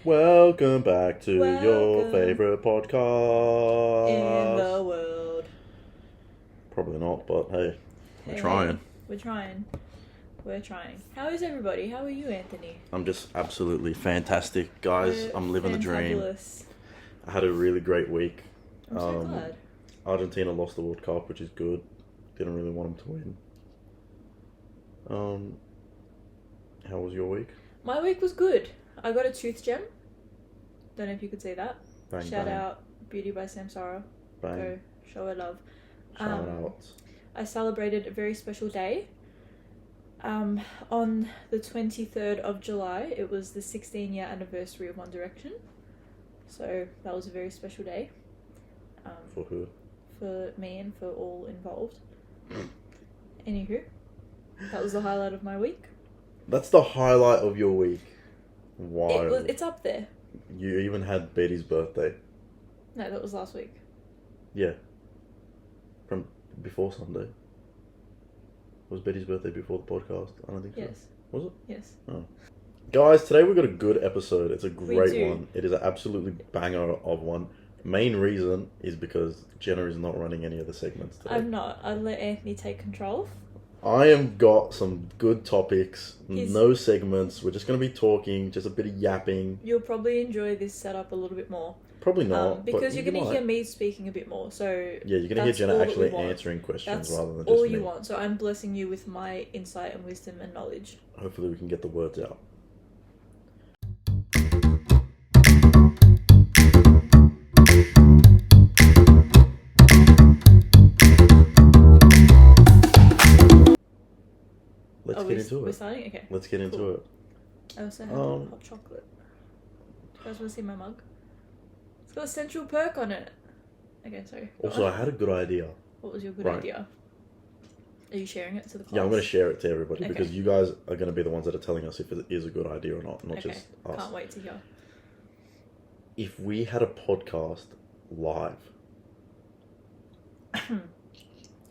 Welcome back to your Welcome favorite podcast. in the world. Probably not, but hey, we're Hey, trying. We're trying. We're trying. How is everybody? How are you, Anthony? I'm just absolutely fantastic, guys. I'm living the dream. Fantabulous. I had a really great week. I'm so glad. Argentina lost the World Cup, which is good. Didn't really want them to win. How was your week? My week was good. I got a tooth gem. Don't know if you could say that. Bang, Shout bang. out Beauty by Samsara. Bang. Go show her love. Shout out. I celebrated a very special day. On the 23rd of July, it was the 16-year anniversary of One Direction. So that was a very special day. For who? For me and for all involved. Anywho, that was the highlight of my week. That's the highlight of your week. Wow. It's up there. You even had Betty's birthday. No, that was last week. Yeah. From before Sunday. Was Betty's birthday before the podcast? I don't think so. Yes. Was it? Yes. Oh. Guys, today we've got a good episode. It's a We great do. one. It is an absolutely banger of one. Main reason is because Jenna is not running any of the segments today. I'm not. I'd let Anthony take control. I have got some good topics, He's- no segments. We're just going to be talking, just a bit of yapping. You'll probably enjoy this setup a little bit more. Probably not. Because but you're going to might. hear me speaking a bit more. So Yeah, you're going to hear that's Jenna all that actually we want. answering questions that's rather than just all me. you want. So I'm blessing you with my insight and wisdom and knowledge. Hopefully we can get the words out. Let's get into We're it. starting? Okay. Let's get into Cool. it. I also have Um, hot chocolate. You guys want to see my mug? It's got a central perk on it. Okay, sorry. Go Also, on. I had a good idea. What was your good Right. idea? Are you sharing it to the class? Yeah, I'm going to share it to everybody Okay. because you guys are going to be the ones that are telling us if it is a good idea or not Okay. just us. Can't wait to hear. If we had a podcast live,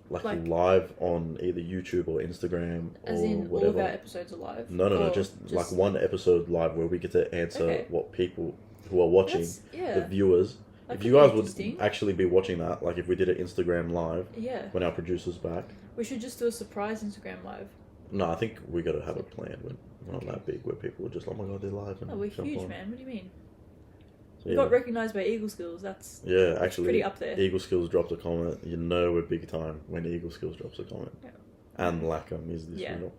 like live on either YouTube or Instagram As or in whatever. all of our episodes are live? No, Or just like one episode live where we get to answer Okay. what people who are watching, Yeah. the viewers. That If could you be guys interesting. would actually be watching that, like if we did it Instagram live Yeah. when our producer's back. We should just do a surprise Instagram live. No, I think we got to have it planned when we're not that big, where people are just, oh my god, they're live. And Oh, we're jump huge, on. man. What do you mean? So, We yeah. got recognised by Eagle Skills. That's Actually, pretty up there. Eagle Skills drops a comment. You know we're big time when Eagle Skills drops a comment. Yeah. And Lackham is this Yeah. real.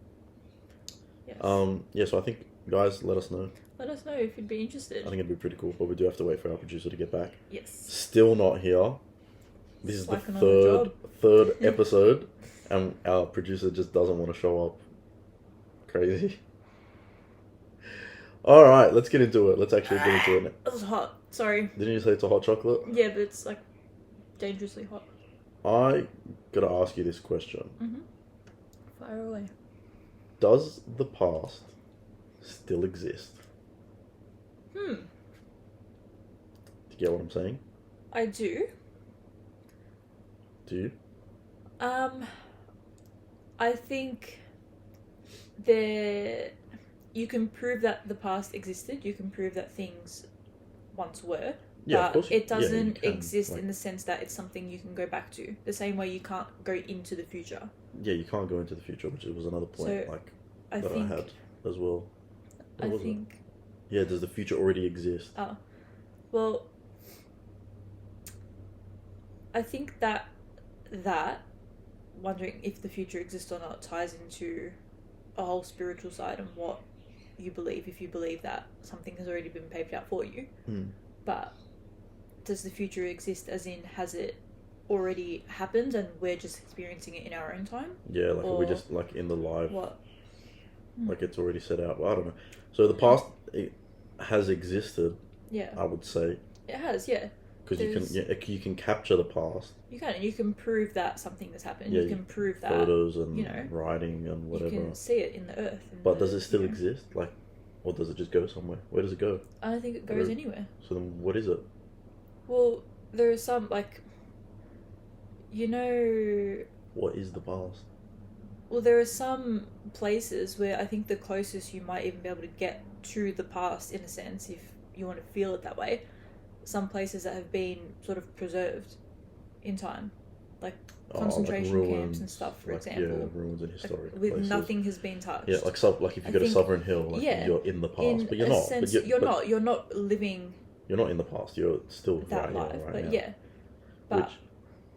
yes. So I think, guys, let us know. Let us know if you'd be interested. I think it'd be pretty cool, but we do have to wait for our producer to get back. Yes. Still not here. This is Slacking the on the third episode, and our producer just doesn't want to show up. Crazy. All right, let's get into it. Let's actually get into it now. It was hot. Sorry. Didn't you say it's a hot chocolate? Yeah, but it's like dangerously hot. I gotta ask you this question. Fire away. Does the past still exist? Do you get what I'm saying? I do. Do you? I think you can prove that the past existed. You can prove that things once were. Yeah, but of course. it doesn't you can, exist like- in the sense that it's something you can go back to. The same way you can't go into the future. Yeah, you can't go into the future, which was another point So, I that think. I had as well. What I was it? think. Yeah, does the future already exist? Well, I think that wondering if the future exists or not ties into a whole spiritual side and what you believe. If you believe that something has already been paved out for you, but does the future exist? As in, has it already happened and we're just experiencing it in our own time? Yeah, like are we Or just like in the live, What? like it's already set out? Well, I don't know. So the past it has existed, Yeah, I would say, it has. Yeah, because you can capture the past, you can. And you can prove that something has happened. Yeah, you can prove that. photos and you know, writing and whatever. You can see it in the earth. But does it still exist? Like, or does it just go somewhere? Where does it go? I don't think it goes anywhere. So then, what is it? Well, there are some, like, you know, What is the past? Well, there are some places where I think the closest you might even be able to get to the past, in a sense, if you want to feel it that way, some places that have been sort of preserved in time, like concentration like camps and stuff, for example. Yeah, ruins and historic with places. nothing has been touched. Yeah, like if you go to Sovereign Hill, like you're in the past, but you're not. Sense, but you're not living. You're not in the past. You're still that right life, here, right but now. yeah, but which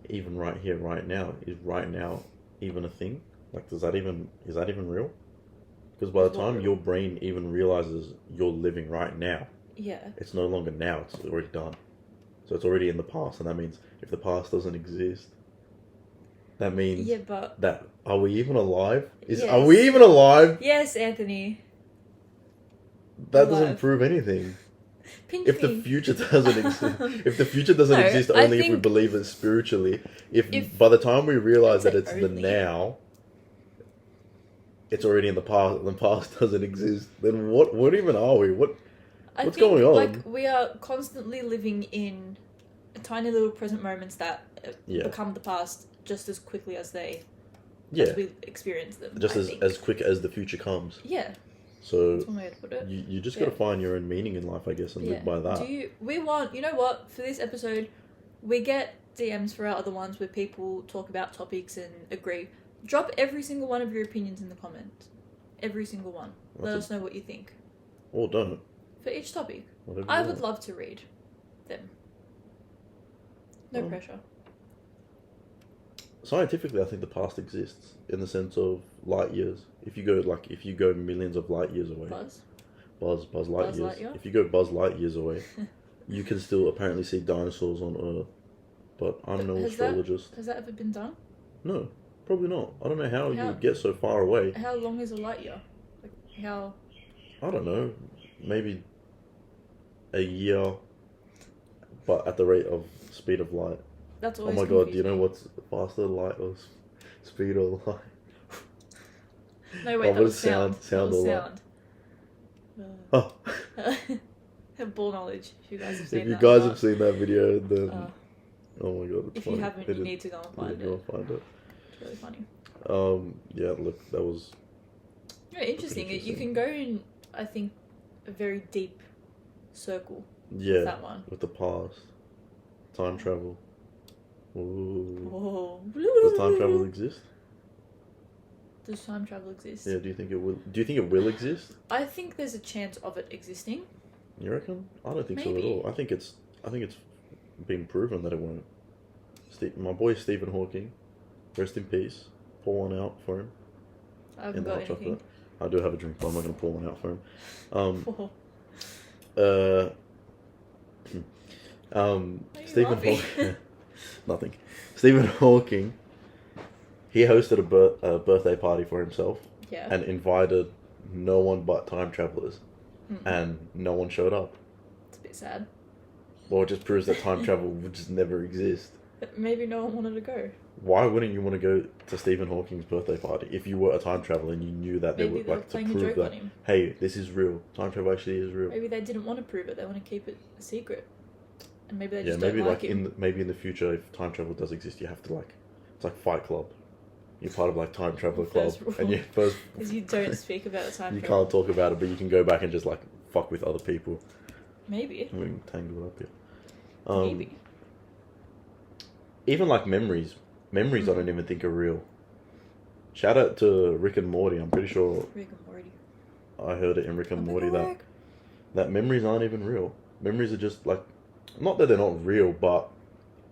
even right here, right now, is right now even a thing? Like, is that even real? Because by the time your brain even realizes you're living right now, it's no longer now. It's already done. So it's already in the past, and that means if the past doesn't exist, that means that are we even alive? Are we even alive? Yes, Anthony. That doesn't prove anything. If the future doesn't exist, if the future doesn't exist only if we believe it spiritually, if by the time we realize that it's the now, it's already in the past, and the past doesn't exist, then what even are we? What's going on? Like, we are constantly living in tiny little present moments that become the past just as quickly as as we experience them. Just as quick as the future comes. Yeah. So that's one way to put it. You just got to find your own meaning in life, I guess, and live by that. You know what? For this episode, we get DMs for our other ones where people talk about topics and agree. Drop every single one of your opinions in the comments. Every single one. Let us know what you think. Or don't. For each topic. I would love to read them. No pressure. Scientifically, I think the past exists in the sense of light years. If you go millions of light years away. Buzz light years. Lightyear? If you go Buzz light years away, you can still apparently see dinosaurs on Earth. But I'm no astrologist. Has that ever been done? No, probably not. I don't know how you would get so far away. How long is a light year? Like, how? I don't know. Maybe a year, but at the rate of speed of light. That's always Oh my god, do you know what's faster, light or speed or light? No, wait, that was sound. Sound or light? Oh. Ball knowledge, if you guys have seen that. If you guys have seen that video, then... oh my god, it's if funny. you haven't, you need to go and find it. It's really funny. Yeah, look, that was... Yeah, interesting. You can go in, I think, a very deep circle with that one. With the past. Time travel. Ooh. Oh. Does time travel exist? Does time travel exist? Yeah, do you think it will exist? I think there's a chance of it existing. You reckon? I don't think so at all. I think it's been proven that it won't. My boy Stephen Hawking, rest in peace. Pour one out for him. I haven't got anything. Chocolate. I do have a drink, but I'm not going to pour one out for him. Stephen Hawking. Nothing. Stephen Hawking. He hosted a birthday party for himself. Yeah. And invited no one but time travelers, and no one showed up. It's a bit sad. Well, it just proves that time travel would just never exist. But maybe no one wanted to go. Why wouldn't you want to go to Stephen Hawking's birthday party if you were a time traveler and you knew that maybe they were to prove that, hey, this is real. Time travel actually is real. Maybe they didn't want to prove it. They want to keep it a secret. And maybe they just maybe don't like it. Maybe in the future, if time travel does exist, you have to it's like Fight Club. You're part of time traveler club, and because you don't speak about the time. You can't talk about it, but you can go back and just fuck with other people. Maybe. We can tangle it up here. Maybe. Even memories. Memories, I don't even think are real. Shout out to Rick and Morty. I'm pretty sure. Rick and Morty. I heard it in Rick and Morty that memories aren't even real. Memories are just not that they're not real, but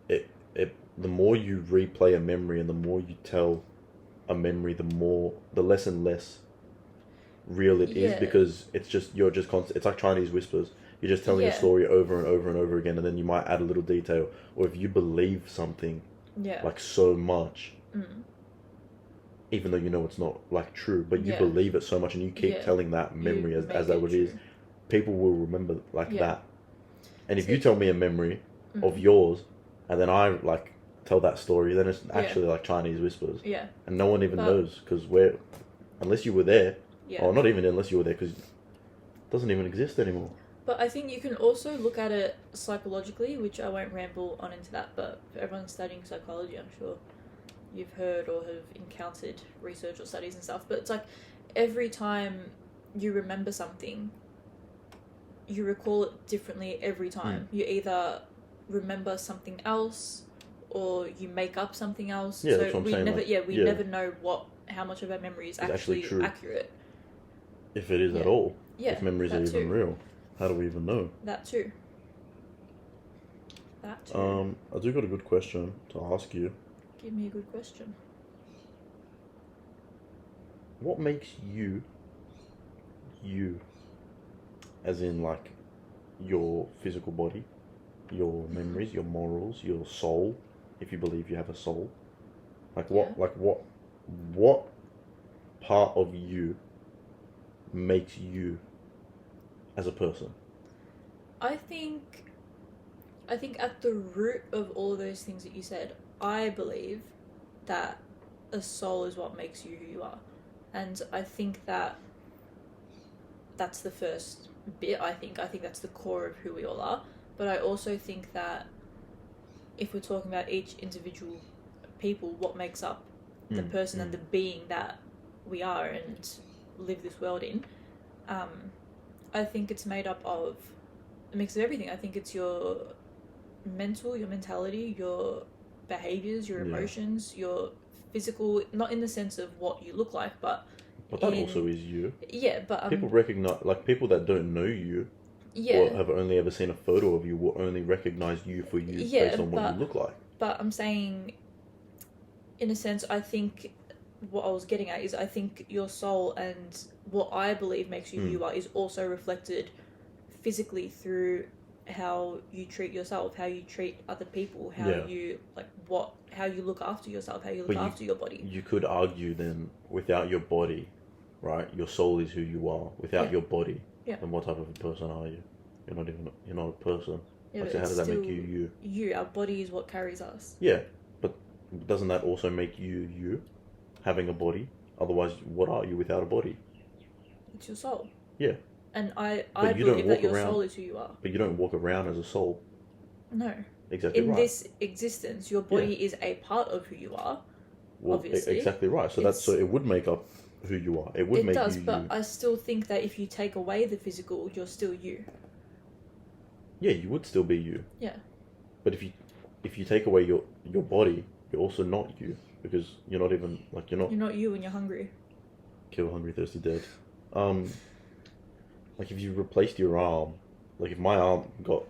the more you replay a memory and the more you tell a memory, the less and less real it is, because you're just constant. It's like Chinese whispers. You're just telling a story over and over and over again, and then you might add a little detail. Or if you believe something, so much, even though you know it's not true, but you believe it so much, and you keep telling that memory as that what it is, people will remember that. And if you tell me a memory of yours, and then I tell that story, then it's actually Chinese whispers. Yeah. And no one even knows, because unless you were there, or not even unless you were there, because it doesn't even exist anymore. But I think you can also look at it psychologically, which I won't ramble on into that, but for everyone studying psychology, I'm sure you've heard or have encountered research or studies and stuff, but it's like every time you remember something, you recall it differently every time. You either remember something else or you make up something else. Yeah, that's what I'm saying. We never know how much of our memory is actually accurate. If it is at all. Yeah, if memories are even real. How do we even know? That too. I do got a good question to ask you. Give me a good question. What makes you, as in like your physical body, your memories, your morals, your soul, if you believe you have a soul, what part of you makes you as a person? I think at the root of all of those things that you said, I believe that a soul is what makes you who you are. And I think that's the first bit, I think that's the core of who we all are. But I also think that if we're talking about each individual people, what makes up the person and the being that we are and live this world in, I think it's made up of a mix of everything. I think it's your mentality, your behaviors, your emotions, your physical, not in the sense of what you look like, but that also is you. Yeah, but people recognize, like people that don't know you, or have only ever seen a photo of you, will only recognize you for you based on what you look like. But I'm saying, in a sense, I think what I was getting at is I think your soul and what I believe makes you who you are is also reflected physically through how you treat yourself, how you treat other people, how you how you look after yourself, how you look after your body. You could argue then, without your body, right? Your soul is who you are. Without your body, then what type of a person are you? You're not a person. Yeah, so how does that make you? You, our body is what carries us. Yeah, but doesn't that also make you, having a body? Otherwise, what are you without a body? It's your soul. Yeah. And I believe that your soul is who you are. But you don't walk around as a soul. No. Exactly right. In this existence, your body is a part of who you are. Well, obviously. Exactly right. So it would make up who you are. It would make you. It does, but I still think that if you take away the physical, you're still you. Yeah, you would still be you. Yeah. But if you take away your body, you're also not you, because you're not even you're not. You're not you when you're hungry. Kill hungry, thirsty, dead. Like if you replaced your arm, like if my arm got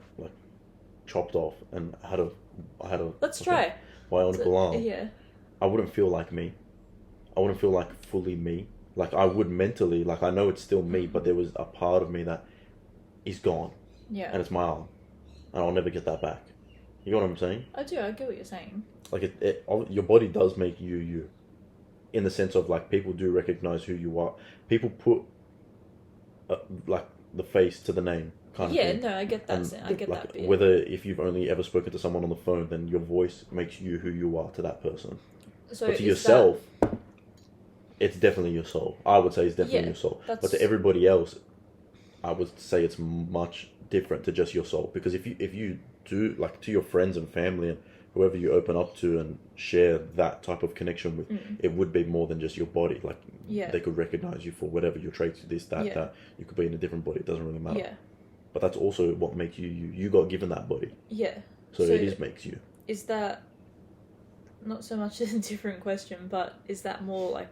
chopped off and I had a let's try bionicle arm. Yeah. I wouldn't feel like me. I wouldn't feel like fully me. Like I would mentally, I know it's still me, but there was a part of me that is gone. Yeah. And it's my arm, and I'll never get that back. You know what I'm saying? I do. I get what you're saying. Your body does make you, in the sense of people do recognize who you are. People put the face to the name kind of thing. Yeah, no, I get that. I get that bit. Whether if you've only ever spoken to someone on the phone, then your voice makes you who you are to that person. So but to yourself, it's definitely your soul. I would say it's definitely your soul. But to everybody else, I would say it's much different to just your soul. Because if you do, to your friends and family and whoever you open up to and share that type of connection with, it would be more than just your body. They could recognize you for whatever your traits, this, that. You could be in a different body. It doesn't really matter. Yeah. But that's also what makes you you. You got given that body. Yeah. So it makes you. Is that not so much a different question, but is that more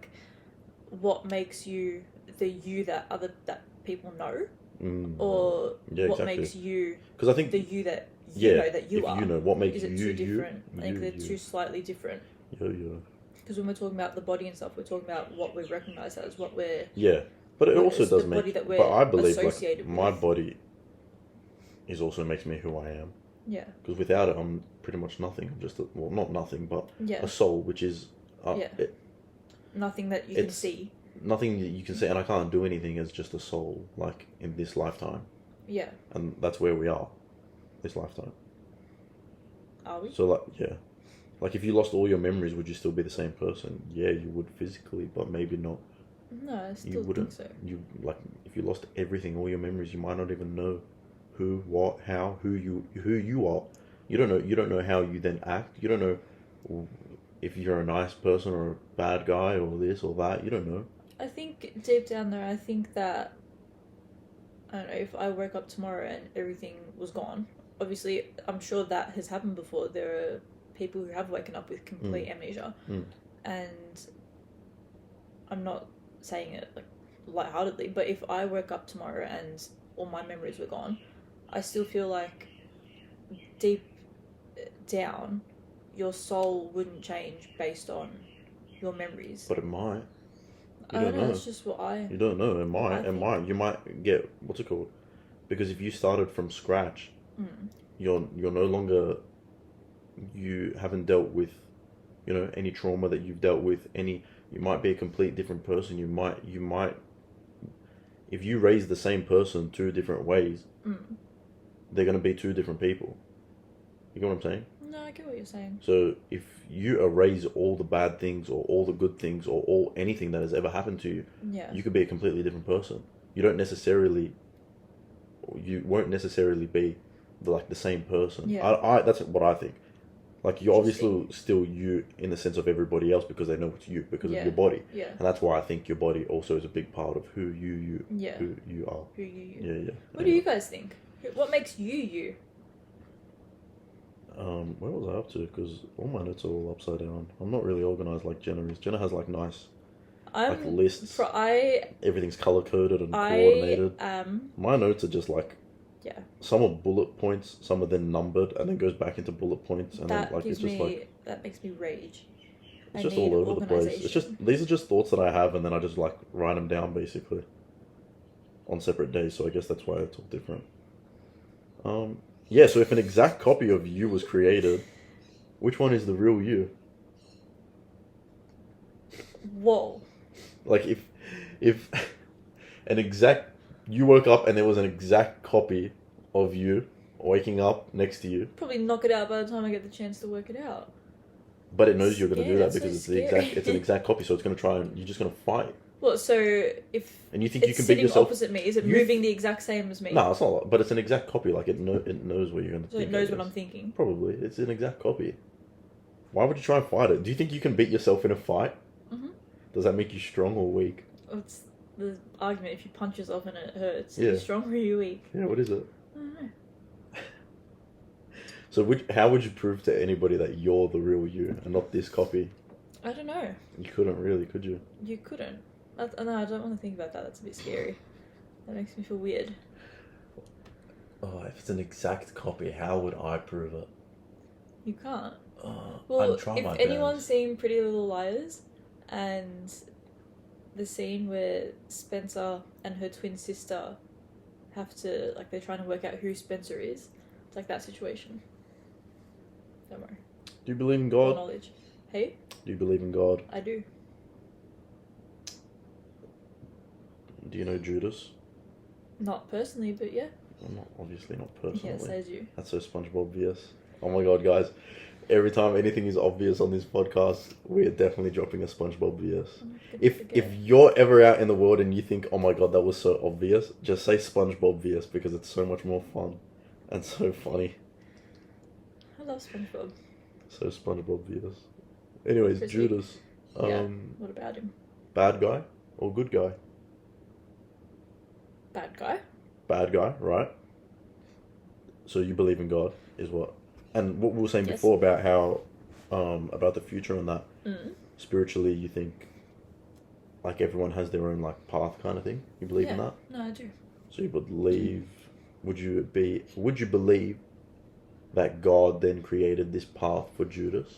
what makes you the you that people know? Or what makes you? Because I think the you that you know that you are. You know what makes is it you too different? You, I think they're two slightly different. Yeah. Because when we're talking about the body and stuff, we're talking about what we recognise as what we're. Yeah, but it also does make. But I believe my with. Body is also makes me who I am. Yeah. Because without it, I'm pretty much nothing. I'm just not nothing, but a soul, which is nothing that you can see. Nothing that you can see, and I can't do anything as just a soul, in this lifetime. Yeah. And that's where we are, this lifetime. Are we? So if you lost all your memories, would you still be the same person? Yeah, you would physically, but maybe not. No, I still think so. You if you lost everything, all your memories, you might not even know who, what, how, who you are. You don't know how you then act. You don't know if you're a nice person or a bad guy or this or that. You don't know. I think deep down there, I think that, I don't know, if I woke up tomorrow and everything was gone, obviously, I'm sure that has happened before. There are people who have woken up with complete amnesia, and I'm not saying it like lightheartedly, but if I woke up tomorrow and all my memories were gone, I still feel like deep down, your soul wouldn't change based on your memories. But it might. I don't know. It's just what You don't know. It might. It might. You might get what's it called? Because if you started from scratch, you're no longer. You haven't dealt with, any trauma that you've dealt with. You might be a complete different person. You might. If you raise the same person two different ways, they're going to be two different people. You get what I'm saying? No, I get what you're saying. So if you erase all the bad things or all the good things or anything that has ever happened to you, you could be a completely different person. You won't necessarily be the same person. Yeah. That's what I think. Like, you're obviously still you in the sense of everybody else because they know it's you because of your body. Yeah. And that's why I think your body also is a big part of who you are. Who you. Yeah. What do you guys think? What makes you? Where was I up to? Because all my notes are all upside down. I'm not really organized like Jenna is. Jenna has nice lists. Everything's color coded and coordinated. My notes are just some are bullet points, some are then numbered, and then goes back into bullet points, and that makes me rage. It's just all over the place. These are just thoughts that I have, and then I just write them down basically on separate days. So I guess that's why it's all different. Yeah, so if an exact copy of you was created, which one is the real you? Whoa. Like, if you woke up and there was an exact copy of you waking up next to you. Probably knock it out by the time I get the chance to work it out. But it knows you're going to do that because it's an exact copy, so it's going to try and you're just going to fight. Well, so if and you think you can beat yourself opposite me, is it moving the exact same as me? No, it's not. But it's an exact copy. Like it knows what you're going to. So it knows what I'm thinking. Probably, it's an exact copy. Why would you try and fight it? Do you think you can beat yourself in a fight? Mm-hmm. Does that make you strong or weak? It's the argument: if you punch yourself and it hurts, are you strong or are you weak? Yeah, what is it? I don't know. So, how would you prove to anybody that you're the real you and not this copy? I don't know. You couldn't really, could you? You couldn't. No, I don't want to think about that. That's a bit scary. That makes me feel weird. Oh, if it's an exact copy, how would I prove it? You can't. Well, if anyone's seen Pretty Little Liars, and the scene where Spencer and her twin sister have to, they're trying to work out who Spencer is, it's like that situation. Don't worry. Do you believe in God? Knowledge. Hey? Do you believe in God? I do. Do you know Judas? Not personally, but yeah. Well, obviously not personally. Yeah, says you. That's so SpongeBob obvious. Oh my god, guys. Every time anything is obvious on this podcast, we're definitely dropping a SpongeBob obvious. If you're ever out in the world and you think, oh my god, that was so obvious, just say SpongeBob obvious because it's so much more fun and so funny. I love SpongeBob. So SpongeBob obvious. Anyways, Chrissy. Judas. What about him? Bad guy or good guy? Bad guy. Bad guy, right? So you believe in God is what? And what we were saying before about how, about the future and that, spiritually you think, everyone has their own, path kind of thing? You believe in that? No, I do. So you believe, would you believe that God then created this path for Judas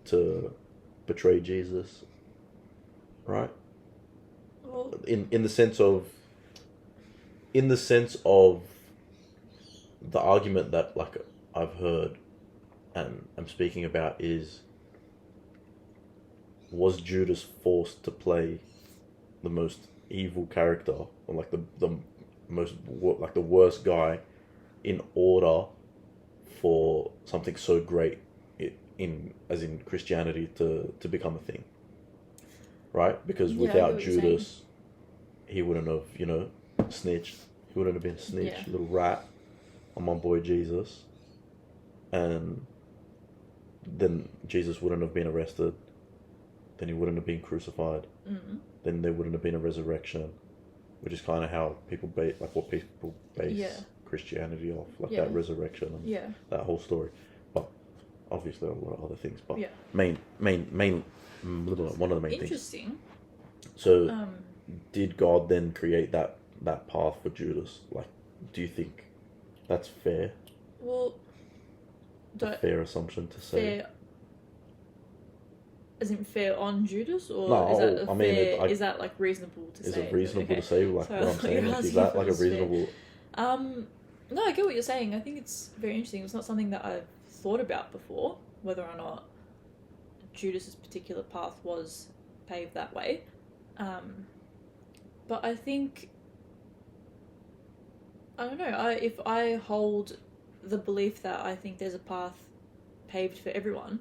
to betray Jesus? Right? Well, in the sense of the argument that I've heard and I'm speaking about is, was Judas forced to play the most evil character or the most the worst guy in order for something so great in Christianity to become a thing, right? Because without Judas, he wouldn't have snitched. He wouldn't have been a snitch, little rat on my boy Jesus. And then Jesus wouldn't have been arrested. Then he wouldn't have been crucified. Mm. Then there wouldn't have been a resurrection, which is kind of how people base, like what people base Christianity off, like that resurrection and that whole story. But obviously a lot of other things. But one of the main things. Interesting. So, did God then create that path for Judas? Like, do you think that's fair? Well, a fair assumption to say. Fair, as in fair on Judas, or no, is that is that like reasonable to say? Is it reasonable to say? Like, what I'm saying, like, is that like a reasonable? No, I get what you're saying. I think it's very interesting. It's not something that I've thought about before, whether or not Judas's particular path was paved that way. But I think, I don't know, if I hold the belief that I think there's a path paved for everyone,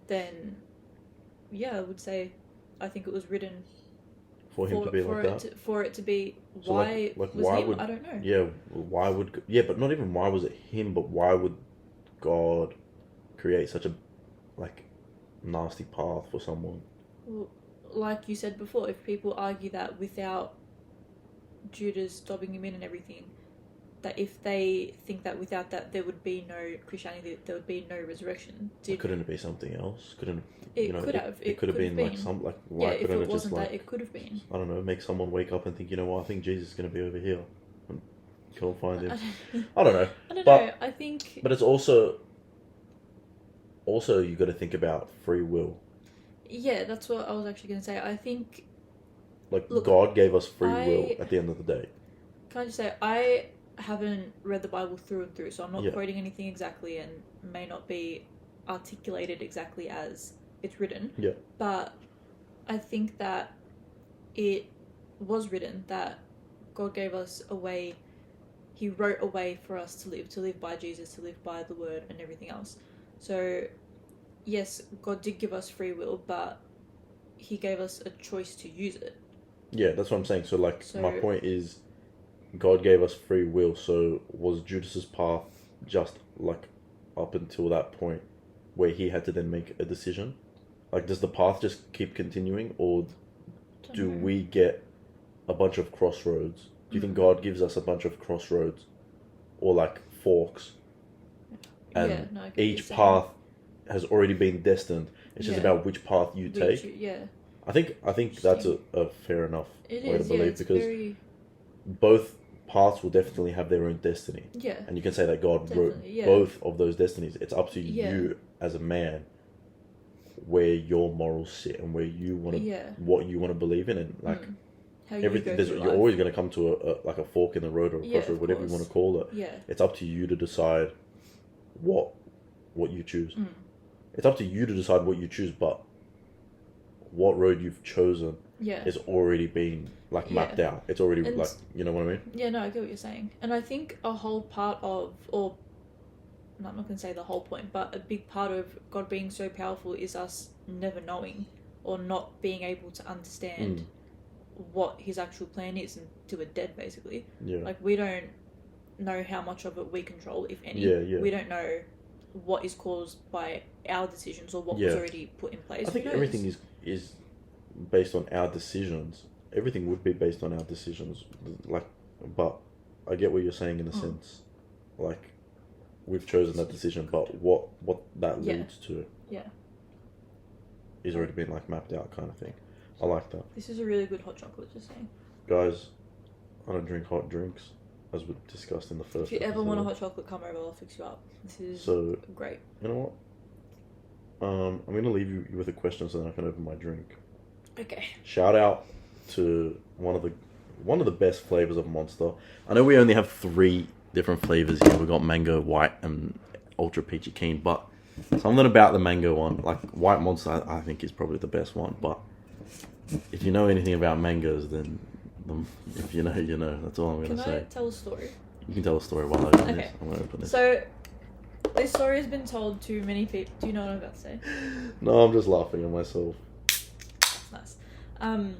then I would say I think it was written for him to be like that. For it to be, so why like was why him? would, I don't know. Yeah, why would, but not even why was it him, but why would God create such a like nasty path for someone? Well, like you said before, if people argue that without Judas dobbing him in and everything, that if they think that without that there would be no Christianity, there would be no resurrection. Couldn't it be something else? It could have been like some like why if couldn't it wasn't just like that, it could have been. I don't know, make someone wake up and think, you know what, I think Jesus is going to be over here, and go find him. I don't know. I think. But it's also you got to think about free will. Yeah, that's what I was actually going to say. I think. Like, look, God gave us free will at the end of the day. Can I just say, I haven't read the Bible through and through, so I'm not quoting anything exactly and may not be articulated exactly as it's written. Yeah. But I think that it was written that God gave us a way, He wrote a way for us to live by Jesus, to live by the Word and everything else. So, yes, God did give us free will, but He gave us a choice to use it. Yeah, that's what I'm saying. So, my point is, God gave us free will, so was Judas's path just, like, up until that point where he had to then make a decision? Like, does the path just keep continuing, or do we get a bunch of crossroads? Do you think God gives us a bunch of crossroads, or, like, forks? And each path has already been destined. It's just about which path you take. I think that's a fair enough way to believe, because both paths will definitely have their own destiny. Yeah. And you can say that God wrote both of those destinies. It's up to you as a man where your morals sit and where you want to, what you want to believe in, and like everything. You're always going to come to a fork in the road, or a crossroad, whatever you want to call it. Yeah. It's up to you to decide what you choose. It's up to you to decide what you choose, but what road you've chosen is already been mapped out. It's already you know what I mean? Yeah, no, I get what you're saying. And I think a whole part of, or I'm not going to say the whole point, but a big part of God being so powerful is us never knowing or not being able to understand what His actual plan is until we're dead, basically. Yeah. Like, we don't know how much of it we control, if any. Yeah. We don't know what is caused by our decisions or what was already put in place. I think everything is based on our decisions. Everything would be based on our decisions. But I get what you're saying in a sense. Like, we've chosen that decision, but what that leads to is already been mapped out, kind of thing. I like that. This is a really good hot chocolate, just saying. Guys, I don't drink hot drinks, as we discussed in the first episode. If you ever want a hot chocolate, come over, I'll fix you up. This is great. You know what? I'm going to leave you with a question so that I can open my drink. Okay. Shout out to one of the best flavors of Monster. I know we only have 3 different flavors here. We've got mango, white, and ultra peachy keen, but something about the mango one, like white Monster, I think is probably the best one. But if you know anything about mangoes, then if you know, you know. That's all I'm going to say. Can I tell a story? You can tell a story while I open this. I'm going to open this. So, this story has been told to many people. Do you know what I'm about to say? No, I'm just laughing at myself. That's nice.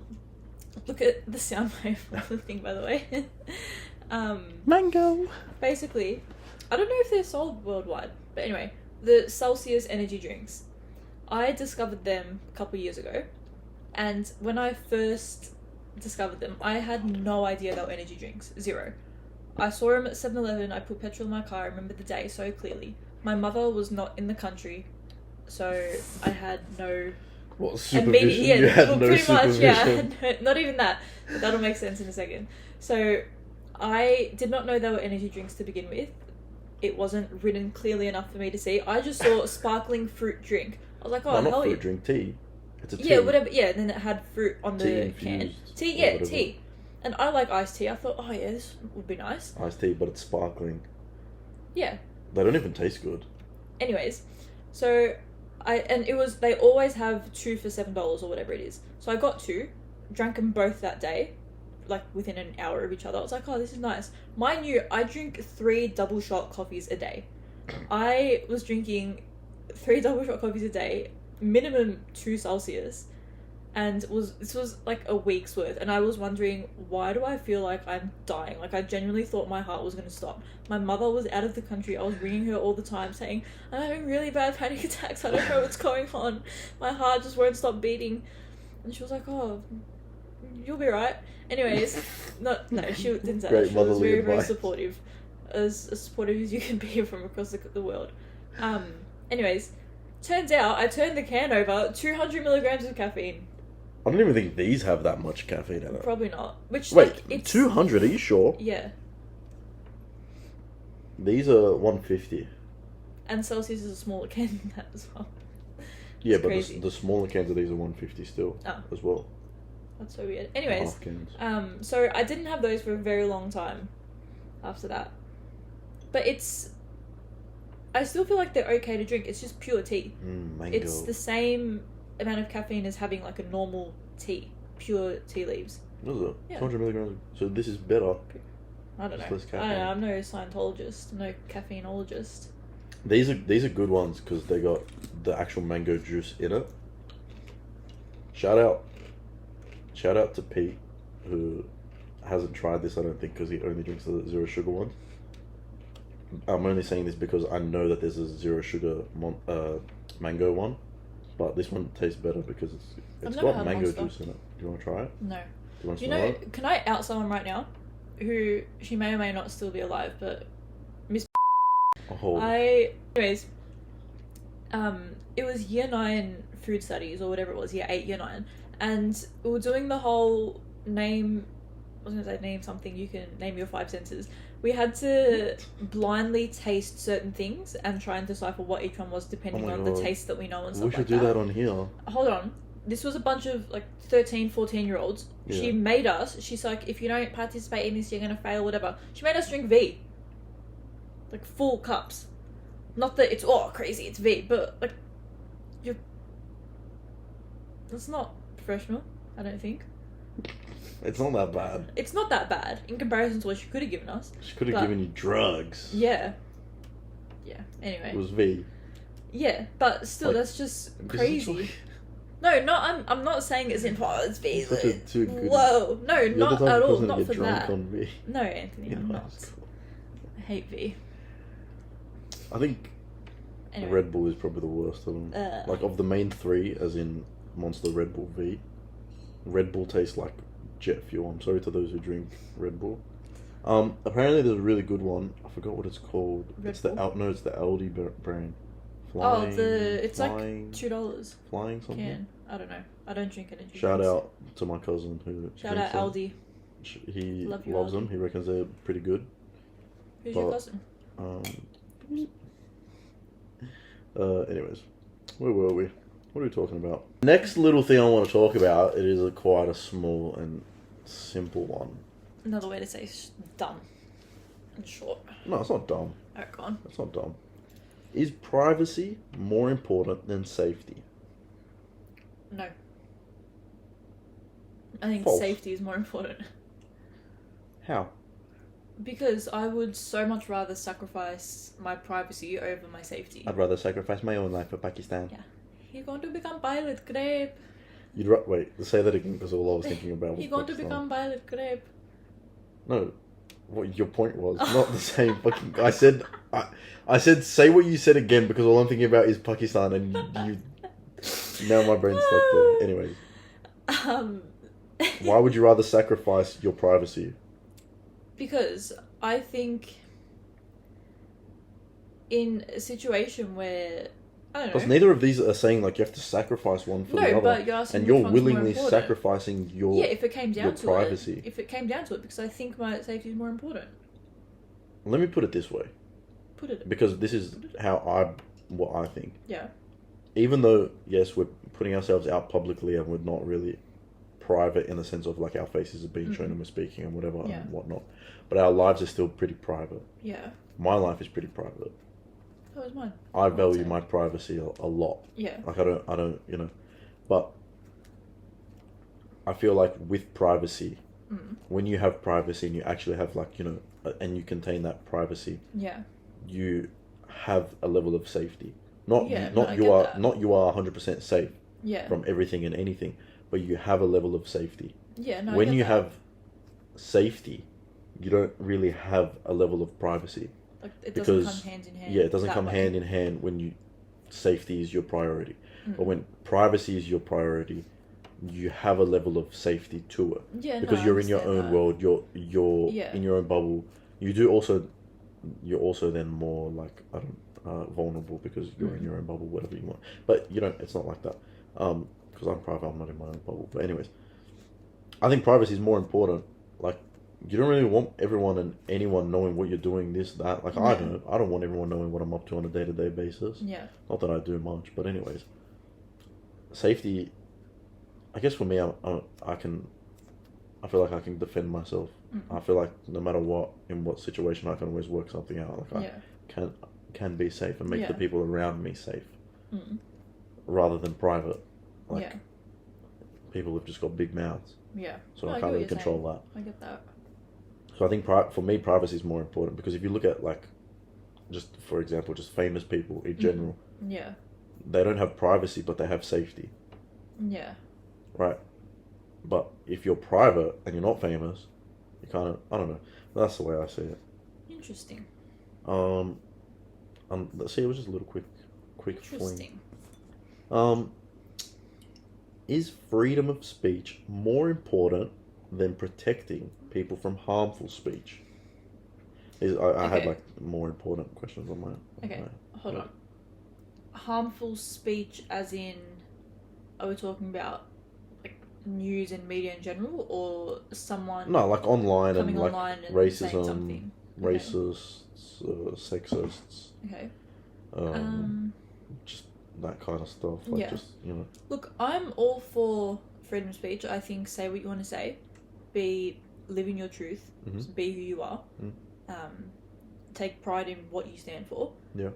Look at the sound wave of the thing, by the way. Mango! Basically, I don't know if they're sold worldwide, but anyway, the Celsius energy drinks. I discovered them a couple years ago, and when I first discovered them, I had no idea they were energy drinks. Zero. I saw them at 7-Eleven. I put petrol in my car. I remember the day so clearly. My mother was not in the country, so I had no... What, supervision? You had no pretty supervision. much, yeah. I had not even that, but that'll make sense in a second. So I did not know they were energy drinks to begin with. It wasn't written clearly enough for me to see. I just saw a sparkling fruit drink. I was like, oh, no, hell not fruit yeah. drink, tea. It's a tea. Yeah, whatever. Yeah, and then it had fruit on Tea the infused can. Tea, or yeah, whatever. tea. And I like iced tea. I thought, oh yeah, this would be nice. Iced tea, but it's sparkling. Yeah. They don't even taste good. Anyways, so they always have 2 for $7 or whatever it is. So I got 2, drank them both that day, like within an hour of each other. I was like, oh, this is nice. Mind you, I drink 3 double shot coffees a day. I was drinking 3 double shot coffees a day, minimum 2 Celsius, and this was like a week's worth. And I was wondering, why do I feel like I'm dying? Like, I genuinely thought my heart was going to stop. My mother was out of the country. I was ringing her all the time saying, I'm having really bad panic attacks. I don't know what's going on. My heart just won't stop beating. And she was like, oh, you'll be right. Anyways, no, she didn't say that. She was very, very supportive. As supportive as you can be from across the world. Anyways, turns out I turned the can over, 200 milligrams of caffeine. I don't even think these have that much caffeine in it. Probably not. Which, wait, like, it's 200? Are you sure? Yeah. These are 150. And Celsius is a smaller can than that as well. Yeah, but the smaller cans of these are 150 still as well. That's so weird. Anyways, half cans. So I didn't have those for a very long time after that. But I still feel like they're okay to drink. It's just pure tea. Mango. It's the same amount of caffeine as having like a normal tea, pure tea leaves. What is it? Yeah. 200 milligrams. So this is better. I don't know. It's less caffeine. I don't know. I'm no Scientologist, no caffeineologist. These are good ones because they got the actual mango juice in it. Shout out to Pete, who hasn't tried this, I don't think, because he only drinks the 0 sugar ones. I'm only saying this because I know that there's a 0 sugar mango one, but this one tastes better because it's got mango juice in it. Do you want to try it? No. Do you want to You smell know, it? can I out someone right now who, she may or may not still be alive, but Miss anyways, it was year 9 food studies or whatever it was, year 8, year 9, and we were doing the whole name something, you can name your 5 senses. We had to blindly taste certain things and try and decipher what each one was depending on the taste that we know and stuff like that. We should do that on here. Hold on. This was a bunch of like 13, 14-year-olds. Yeah. She made us, she's like, if you don't participate in this, you're going to fail, whatever. She made us drink V. Like full cups. Not that it's crazy, it's V, but like that's not professional, I don't think. It's not that bad. It's not that bad in comparison to what she could have given us. She could have given you drugs. Yeah. Yeah. Anyway. It was V. Yeah, but still, like, that's just crazy. No, I'm not saying it's in it's V. Whoa, no, not at all. Not for that. No, Anthony, I'm not. I hate V. I think Red Bull is probably the worst of them. Like, of the main 3, as in Monster, Red Bull, V. Red Bull tastes like jet fuel. I'm sorry to those who drink Red Bull. Apparently there's a really good one. I forgot what it's called. It's the Aldi brand. It's like $2. Flying something? I don't know. I don't drink energy. Shout out to my cousin who Shout out Aldi. He loves them. He reckons they're pretty good. Who's your cousin? Anyways, where were we? What are we talking about? Next little thing I want to talk about, it is quite a small and simple one. Another way to say dumb and short. No, it's not dumb. Alright, go on. It's not dumb. Is privacy more important than safety? No. I think safety is more important. How? Because I would so much rather sacrifice my privacy over my safety. I'd rather sacrifice my own life for Pakistan. Yeah. You're going to become pilot, grape. Wait, say that again, because all I was thinking about was You're going to become pilot, grape. No, what your point was not the same fucking. I said say what you said again, because all I'm thinking about is Pakistan, and you Now my brain's stuck there. Anyways, why would you rather sacrifice your privacy? Because I think in a situation where I don't know. Because neither of these are saying like you have to sacrifice one for the other. But you're asking and which you're one's more willingly important. sacrificing your if it came down to privacy. If it came down to it, because I think my safety is more important. Let me put it this way. Because this is what I think. Yeah. Even though, yes, we're putting ourselves out publicly and we're not really private in the sense of like our faces are being shown and we're speaking and whatever and whatnot, but our lives are still pretty private. Yeah. My life is pretty private. So is mine. I value my privacy a lot. Yeah. Like I don't, you know, but I feel like with privacy, when you have privacy and you actually have like, you know, and you contain that privacy, you have a level of safety. You are 100% safe from everything and anything, but you have a level of safety. Yeah, no. When you have safety, you don't really have a level of privacy. Like it doesn't come hand in hand. Yeah, it doesn't come hand in hand when safety is your priority. But when privacy is your priority, you have a level of safety to it. Yeah, because you're in your own world. You're in your own bubble. You're also then more like vulnerable because you're in your own bubble, whatever you want. But you don't. It's not like that. Because I'm private, I'm not in my own bubble. But anyways, I think privacy is more important. Like, you don't really want everyone and anyone knowing what you're doing, this, that. Like, I don't want everyone knowing what I'm up to on a day-to-day basis. Yeah. Not that I do much, but anyways. Safety, I guess for me, I feel like I can defend myself. I feel like no matter what, in what situation, I can always work something out. Like, I can be safe and make the people around me safe. Rather than private. Like, people have just got big mouths. Yeah. So I can't really control that. I get that. So I think for me, privacy is more important because if you look at like, just for example, just famous people in general. Yeah. They don't have privacy, but they have safety. Yeah. Right. But if you're private and you're not famous, you kind of, I don't know. That's the way I see it. Interesting. Let's see. It was just a little quick Interesting. fling. Is freedom of speech more important than protecting people from harmful speech? I had like more important questions on my. Okay, hold on. Harmful speech, as in, are we talking about like news and media in general, or someone? No, like online and like online and racism, racists, sexists. Okay. Just that kind of stuff. Like just, you know. Look, I'm all for freedom of speech. I think say what you want to say, live in your truth, be who you are, take pride in what you stand for. Yeah.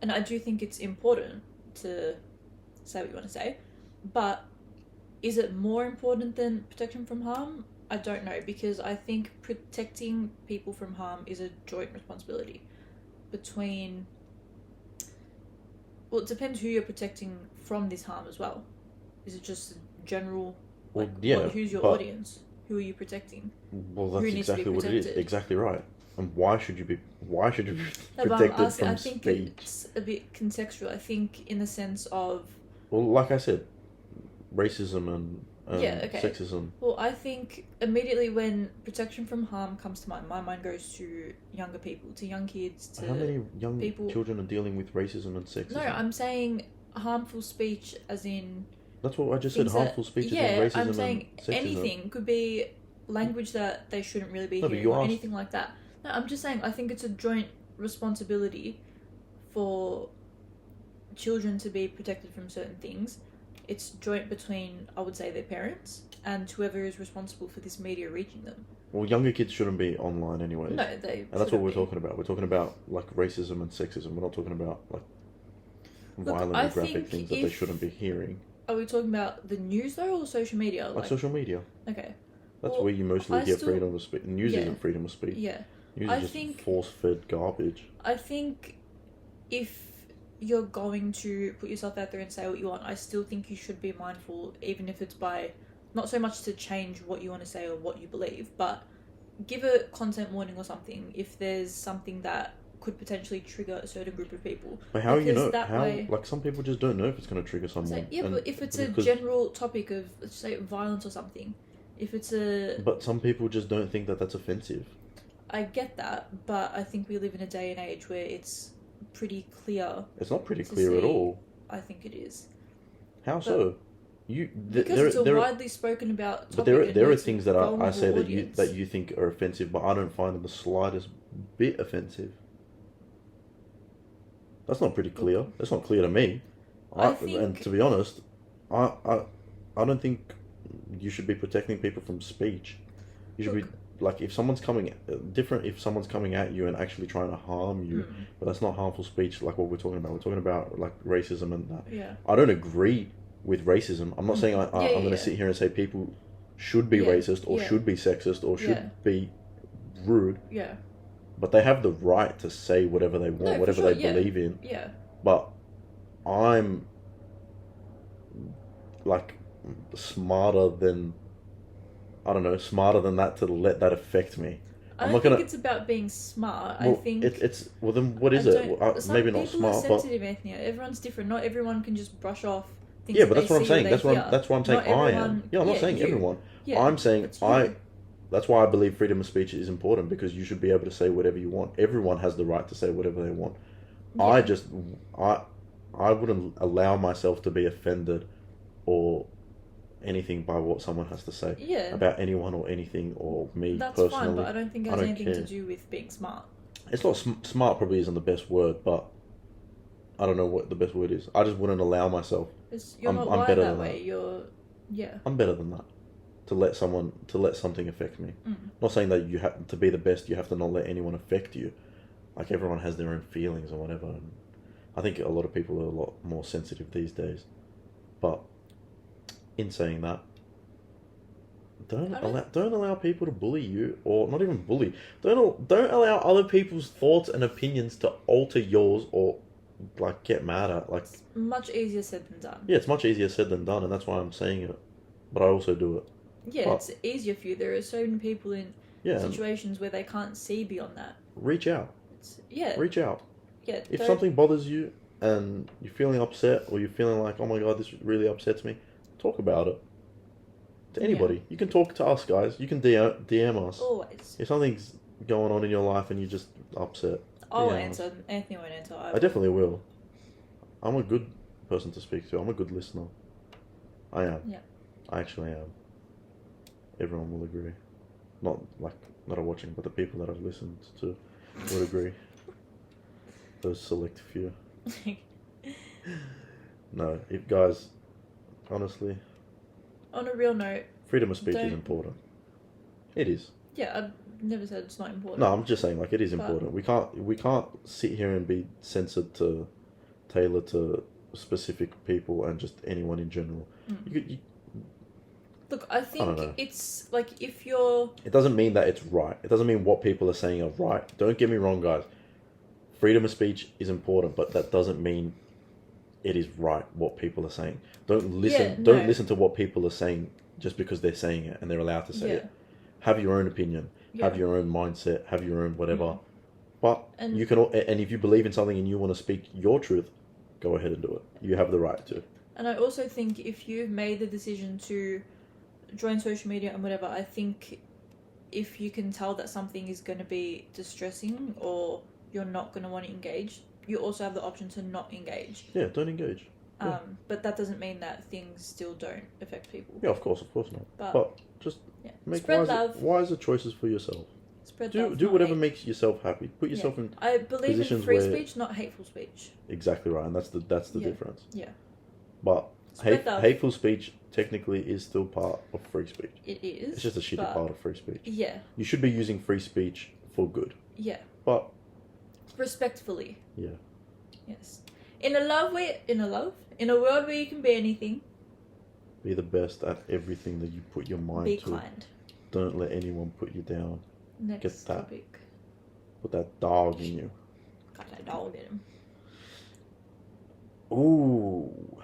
And I do think it's important to say what you want to say, but is it more important than protection from harm? I don't know, because I think protecting people from harm is a joint responsibility between... Well, it depends who you're protecting from this harm as well. Is it just general... Like, who's your audience? Who are you protecting? Well, that's exactly what it is. Exactly right. And why should you be protected from speech? I think it's a bit contextual. I think in the sense of... Well, like I said, racism and sexism. Well, I think immediately when protection from harm comes to mind, my mind goes to younger people, to young kids, to... How many young children are dealing with racism and sexism? No, I'm saying harmful speech as in... That's what I just said, harmful speech as in racism I'm saying and sexism. Anything. Could be language that they shouldn't really be hearing or anything like that. No, I'm just saying I think it's a joint responsibility for children to be protected from certain things. It's joint between, I would say, their parents and whoever is responsible for this media reaching them. Well, younger kids shouldn't be online anyways. No, they And that's what we're talking about. We're talking about, like, racism and sexism. We're not talking about, like, violent or graphic things that they shouldn't be hearing. Are we talking about the news, though, or social media? Like social media. Okay. That's where you mostly get freedom of speech. News isn't freedom of speech. Yeah. News is just force-fed garbage. I think if you're going to put yourself out there and say what you want, I still think you should be mindful, even if it's by not so much to change what you want to say or what you believe, but give a content warning or something if there's something that could potentially trigger a certain group of people. But how you know? That How way, like some people just don't know if it's going to trigger someone. so, yeah, but if it's a general topic of, let's say, violence or something, if it's a... But some people just don't think that that's offensive. I get that, but I think we live in a day and age where it's pretty clear. It's not pretty clear at all. I think it is. How so? Because it's a widely spoken about topic. But there are things that I say audience. that you think are offensive, but I don't find them the slightest bit offensive. That's not pretty clear. That's not clear to me. And to be honest, I don't think you should be protecting people from speech. You should be like, if someone's coming at you and actually trying to harm you, but that's not harmful speech like what we're talking about. We're talking about like racism and that. Yeah. I don't agree with racism. I'm not saying I'm going to sit here and say people should be racist or should be sexist or should be rude. Yeah. But they have the right to say whatever they want, whatever they believe in. Yeah. But I'm like smarter than that to let that affect me. I don't think it's about being smart. Well, I think it's well then what is it? Maybe not smart, but sensitive, Anthony. Everyone's different. Not everyone can just brush off things. Yeah, but that's what I'm saying. That's what I'm saying. I am. Yeah, I'm not saying everyone. Yeah, I'm saying That's why I believe freedom of speech is important, because you should be able to say whatever you want. Everyone has the right to say whatever they want. Yeah. I wouldn't allow myself to be offended or anything by what someone has to say about anyone or anything or me personally. That's fine, but I don't think it has anything to do with being smart. It's not smart. Probably isn't the best word, but I don't know what the best word is. I just wouldn't allow myself. You're not wired that way. I'm better than that. To let something affect me. Not saying that you have to be the best. You have to not let anyone affect you. Like, everyone has their own feelings or whatever. And I think a lot of people are a lot more sensitive these days. But in saying that, don't allow people to bully you, or not even bully. Don't allow other people's thoughts and opinions to alter yours or like get mad at. Like, it's much easier said than done. Yeah, it's much easier said than done, and that's why I'm saying it. But I also do it. Yeah, it's easier for you. There are so many people in situations where they can't see beyond that. Reach out. Reach out. Yeah. If something bothers you and you're feeling upset, or you're feeling like, oh my god, this really upsets me, talk about it. To anybody. You can talk to us, guys. You can DM us. Always. If something's going on in your life and you're just upset, I'll answer. Anthony won't answer. I definitely will. I'm a good person to speak to. I'm a good listener. I am. Yeah. I actually am. Everyone will agree. Not that are watching, but the people that I've listened to would agree. Those select few. No, if guys, honestly, on a real note, freedom of speech is important. It is. Yeah, I've never said it's not important. No, I'm just saying, like, it is important. We can't sit here and be censored to tailor to specific people and just anyone in general. Look, I think it's like, if you're... It doesn't mean that it's right. It doesn't mean what people are saying are right. Don't get me wrong, guys. Freedom of speech is important, but that doesn't mean it is right what people are saying. Don't listen to what people are saying just because they're saying it and they're allowed to say it. Have your own opinion. Have your own mindset. Have your own whatever. But you can... And if you believe in something and you want to speak your truth, go ahead and do it. You have the right to. And I also think if you've made the decision to join social media and whatever, I think if you can tell that something is going to be distressing or you're not going to want to engage, you also have the option to not engage. Yeah, don't engage. But that doesn't mean that things still don't affect people. Yeah, of course not. But just make wiser choices for yourself. Do whatever makes yourself happy. Put yourself in. I believe in free speech, not hateful speech. Exactly right, and that's the difference. Yeah. But hateful speech technically is still part of free speech. It is. It's just a shitty part of free speech. Yeah. You should be using free speech for good. Yeah. But respectfully. Yeah. Yes. In a world where you can be anything. Be the best at everything that you put your mind to. Be kind. Don't let anyone put you down. Next topic. Put that dog in you. Got that dog in him. Ooh.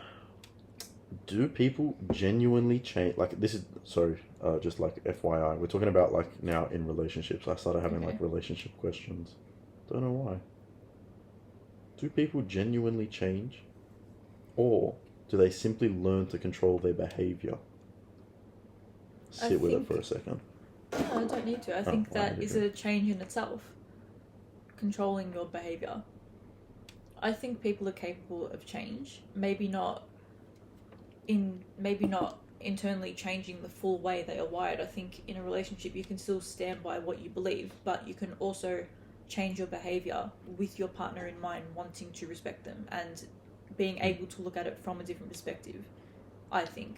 Do people genuinely change? Like, this is, just like FYI. We're talking about, like, now in relationships. I started having, like, relationship questions. Don't know why. do people genuinely change, or do they simply learn to control their behavior? Sit with it for a second. No, I don't need to. I think that is a change in itself. Controlling your behavior. I think people are capable of change. Maybe not internally changing the full way they are wired. I think in a relationship you can still stand by what you believe, but you can also change your behavior with your partner in mind, wanting to respect them and being able to look at it from a different perspective. I think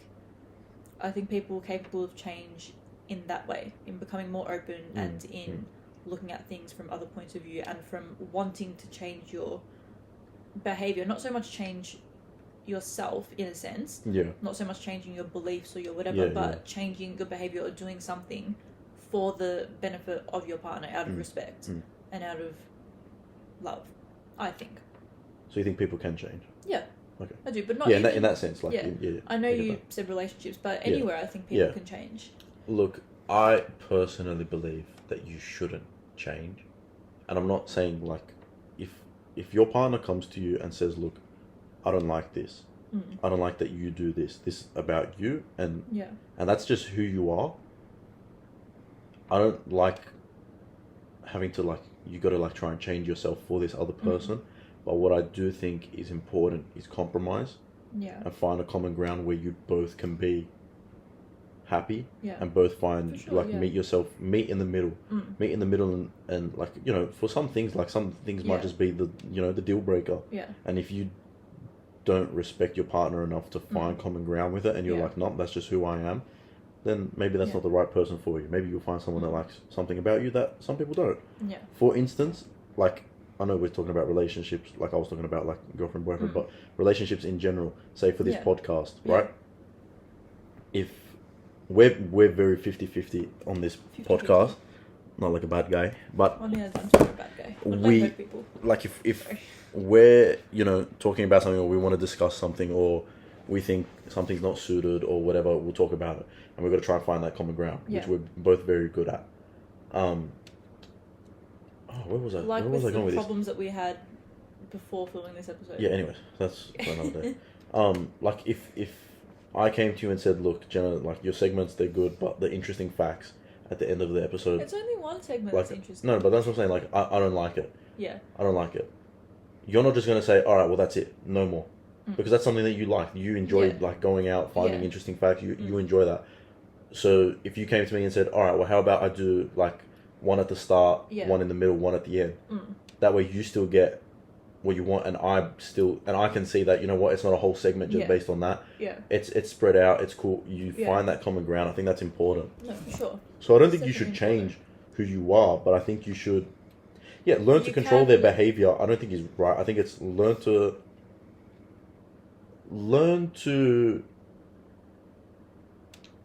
people are capable of change in that way, in becoming more open and in looking at things from other points of view and from wanting to change your behavior. Not so much change yourself in a sense, not so much changing your beliefs or your whatever, but changing your behavior or doing something for the benefit of your partner out of respect and out of love, I think. So you think people can change? Yeah. Okay. I do, but not in that sense. Like, I know you said relationships, but anywhere I think people can change. Look, I personally believe that you shouldn't change. And I'm not saying, like, if your partner comes to you and says, look, I don't like this. I don't like that you do this. This is about you, and that's just who you are. I don't like having to, like, you got to, like, try and change yourself for this other person. But what I do think is important is compromise. And find a common ground where you both can be happy and both find meet in the middle and like, you know, for some things might just be the, you know, the deal breaker. And if you don't respect your partner enough to find common ground with it, and you're like, no, that's just who I am, then maybe that's not the right person for you. Maybe you'll find someone that likes something about you that some people don't. For instance, like, I know we're talking about relationships, like I was talking about, like, girlfriend, boyfriend, but relationships in general, say for this podcast, right? If we're very 50-50 on this 50-50 podcast, not like a bad guy, but I'm not a bad guy. We like if we're, you know, talking about something, or we want to discuss something, or we think something's not suited or whatever, we'll talk about it, and we've got to try and find that common ground, which we're both very good at. Where was I? Like, where was I going with the problems that we had before filming this episode. Yeah. Anyways, that's for another day. Like if I came to you and said, look, Jenna, like, your segments, they're good, but the interesting facts at the end of the episode. It's only one segment, like, that's interesting. No, but that's what I'm saying. Like, I don't like it. Yeah. I don't like it. You're not just going to say, all right, well, that's it. No more. Because that's something that you like. You enjoy, like, going out, finding interesting facts. You enjoy that. So if you came to me and said, all right, well, how about I do, like, one at the start, one in the middle, one at the end. That way you still get what you want, and I can see that, you know what, it's not a whole segment just based on that. It's spread out, it's cool. You find that common ground. I think that's important. No, for sure. So I don't think you should change who you are, but I think you should learn to control their behavior. I don't think is right. I think it's learn to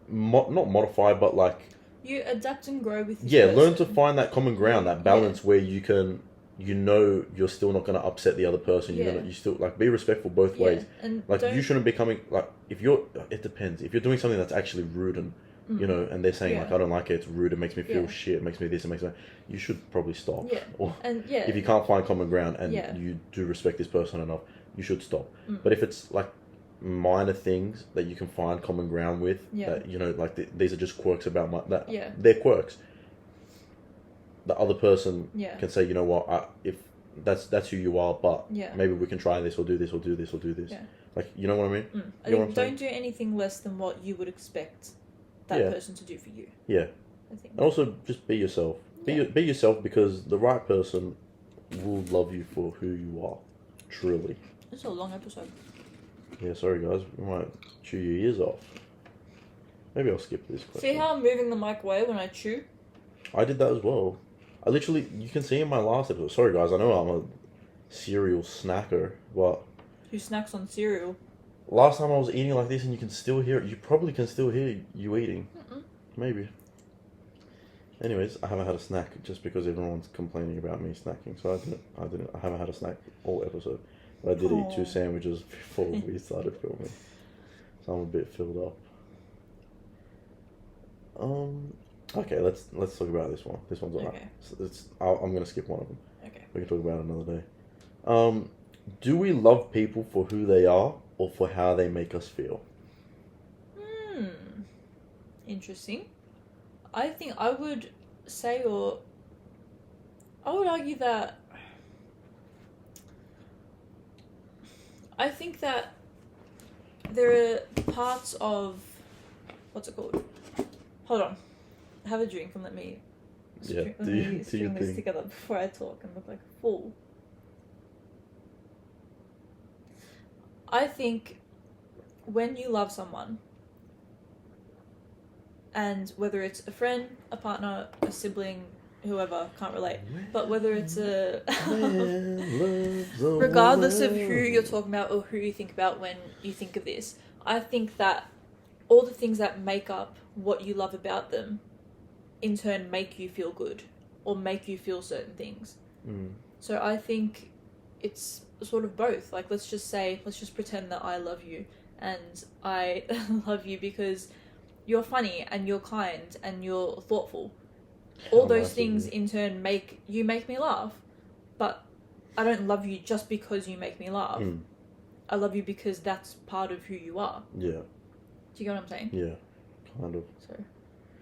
not modify, but, like, you adapt and grow with this person. Learn to find that common ground, that balance where you can, you know, you're still not going to upset the other person. You still, like, be respectful both ways. And, like, you shouldn't be coming, like, it depends. If you're doing something that's actually rude and, you know, and they're saying, like, I don't like it, it's rude, it makes me feel shit, it makes me this, it makes me that, you should probably stop. Or if you can't find common ground and you do respect this person enough, you should stop. But if it's, like, minor things that you can find common ground with, that, you know, like, these are just quirks about they're quirks, the other person can say, you know what, if that's who you are, but maybe we can try this, or do this, or do this, or do this. Like, you know what I mean? I think don't do anything less than what you would expect that person to do for you. I think. And also just be yourself. Be yourself, because the right person will love you for who you are, truly. It's a long episode. Yeah, sorry guys, we might chew your ears off. Maybe I'll skip this question. See how I'm moving the mic away when I chew? I did that as well. I literally, you can see in my last episode, sorry guys, I know I'm a cereal snacker, but... Who snacks on cereal? Last time I was eating like this, and you can still hear it. You probably can still hear you eating. Maybe. Anyways, I haven't had a snack just because everyone's complaining about me snacking, so I haven't had a snack all episode. But I did eat 2 sandwiches before we started filming. So I'm a bit filled up. Okay, let's talk about this one. This one's alright. Okay. I'm gonna skip one of them. Okay. We can talk about it another day. Do we love people for who they are or for how they make us feel? Interesting. I think I would say, or I would argue that I think that there are parts of, what's it called? Hold on. Have a drink and let me string this together before I talk and look like a fool. I think when you love someone, and whether it's a friend, a partner, a sibling, whoever, can't relate, but whether it's regardless of who you're talking about or who you think about when you think of this, I think that all the things that make up what you love about them in turn make you feel good or make you feel certain things. So I think it's sort of both. Like, let's just pretend that I love you, and I love you because you're funny and you're kind and you're thoughtful. All those things in turn make me laugh, but I don't love you just because you make me laugh. I love you because that's part of who you are. Yeah. Do you get what I'm saying? Yeah, kind of. So,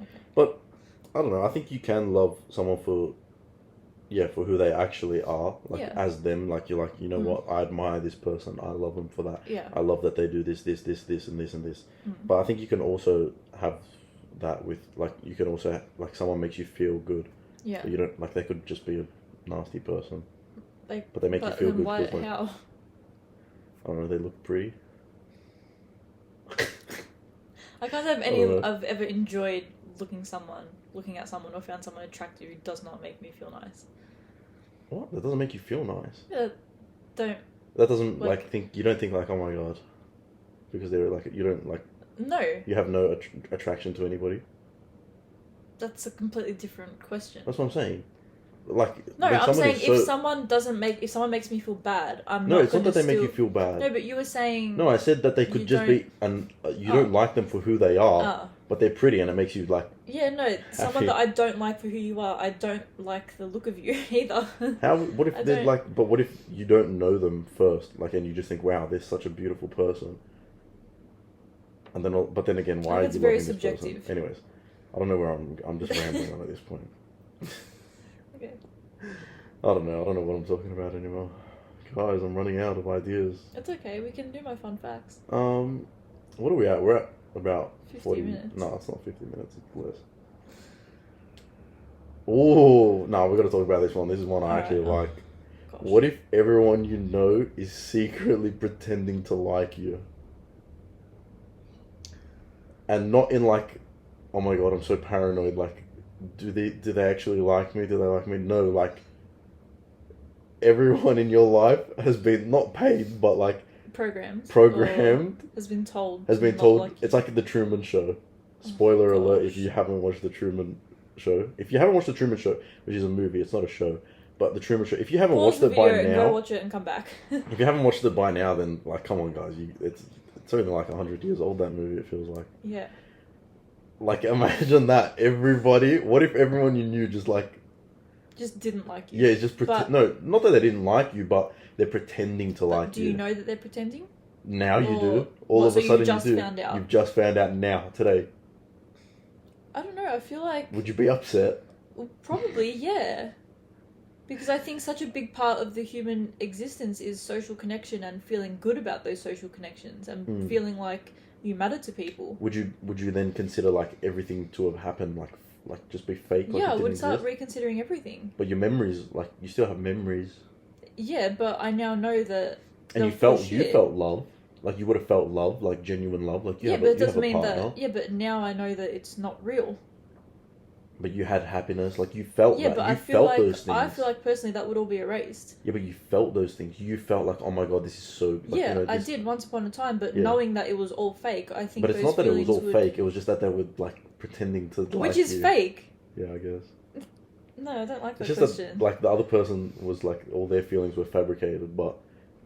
okay. But I don't know. I think you can love someone for who they actually are, as them. Like, you're like, you know what? I admire this person. I love them for that. Yeah. I love that they do this, and this and this. But I think you can also have that with, like, you can also, like, someone makes you feel good. Yeah. So you don't, like, they could just be a nasty person. But they make you feel good. Why, how? I don't know, they look pretty. I can't have I've ever enjoyed looking at someone or found someone attractive who does not make me feel nice. What? That doesn't make you feel nice? Yeah, That doesn't, you don't think, like, oh my god. Because they're, like, you don't, like... No. You have no attraction to anybody? That's a completely different question. That's what I'm saying. Like, no, I'm saying if someone makes me feel bad, No, it's not that they make you feel bad. No, but you were saying... No, I said that they could just be... And you don't like them for who they are, but they're pretty and it makes you, like... Yeah, no, someone that I don't like for who you are, I don't like the look of you either. What if they're like... But what if you don't know them first, like, and you just think, wow, they're such a beautiful person? And then, but then again, why are you loving this person? Anyways, I don't know where I'm just rambling on at this point. Okay. I don't know what I'm talking about anymore. Guys, I'm running out of ideas. It's okay, we can do my fun facts. What are we at? We're at about 50 minutes. No, it's not 50 minutes, it's less. Oh, no, we've got to talk about this one. This is one I actually like. Gosh. What if everyone you know is secretly pretending to like you? And not in, like, oh my god, I'm so paranoid, like, do they actually like me? Do they like me? No, like, everyone in your life has been not paid, but, like, programmed has been told like, it's like the Truman Show. Spoiler alert if you haven't watched the Truman Show. If you haven't watched the Truman Show, which is a movie, it's not a show, but the Truman Show, if you haven't watched it by now, go watch it and come back. If you haven't watched it by now, then, like, come on guys, it's only like 100 years old, that movie, it feels like. Yeah. Like, imagine that. What if everyone you knew just, like... Just didn't like you? Yeah, just no, not that they didn't like you, but they're pretending to like you. Do you know that they're pretending? Now you do. All of a sudden you do. Found out? You've just found out now, today. I don't know, I feel like... Would you be upset? Well, probably, yeah. Because I think such a big part of the human existence is social connection and feeling good about those social connections and feeling like you matter to people. Would you then consider, like, everything to have happened, like just be fake? Like, yeah, I would start reconsidering everything. But your memories, like, you still have memories. Yeah, but I now know that. And you felt love, like you would have felt love, like genuine love, like you. Yeah, but it doesn't mean that. Yeah, but now I know that it's not real. But you had happiness, like you felt. Yeah, that. But you I feel like those things. I feel like personally that would all be erased. Yeah, but you felt those things. You felt like, oh my god, this is so. Like, yeah, I did once upon a time, but knowing that it was all fake, I think. But it's not that it was all fake. It was just that they were, like, pretending to. Which is fake. Yeah, I guess. No, I don't like that question. It's just that, like, the other person was, like, all their feelings were fabricated, but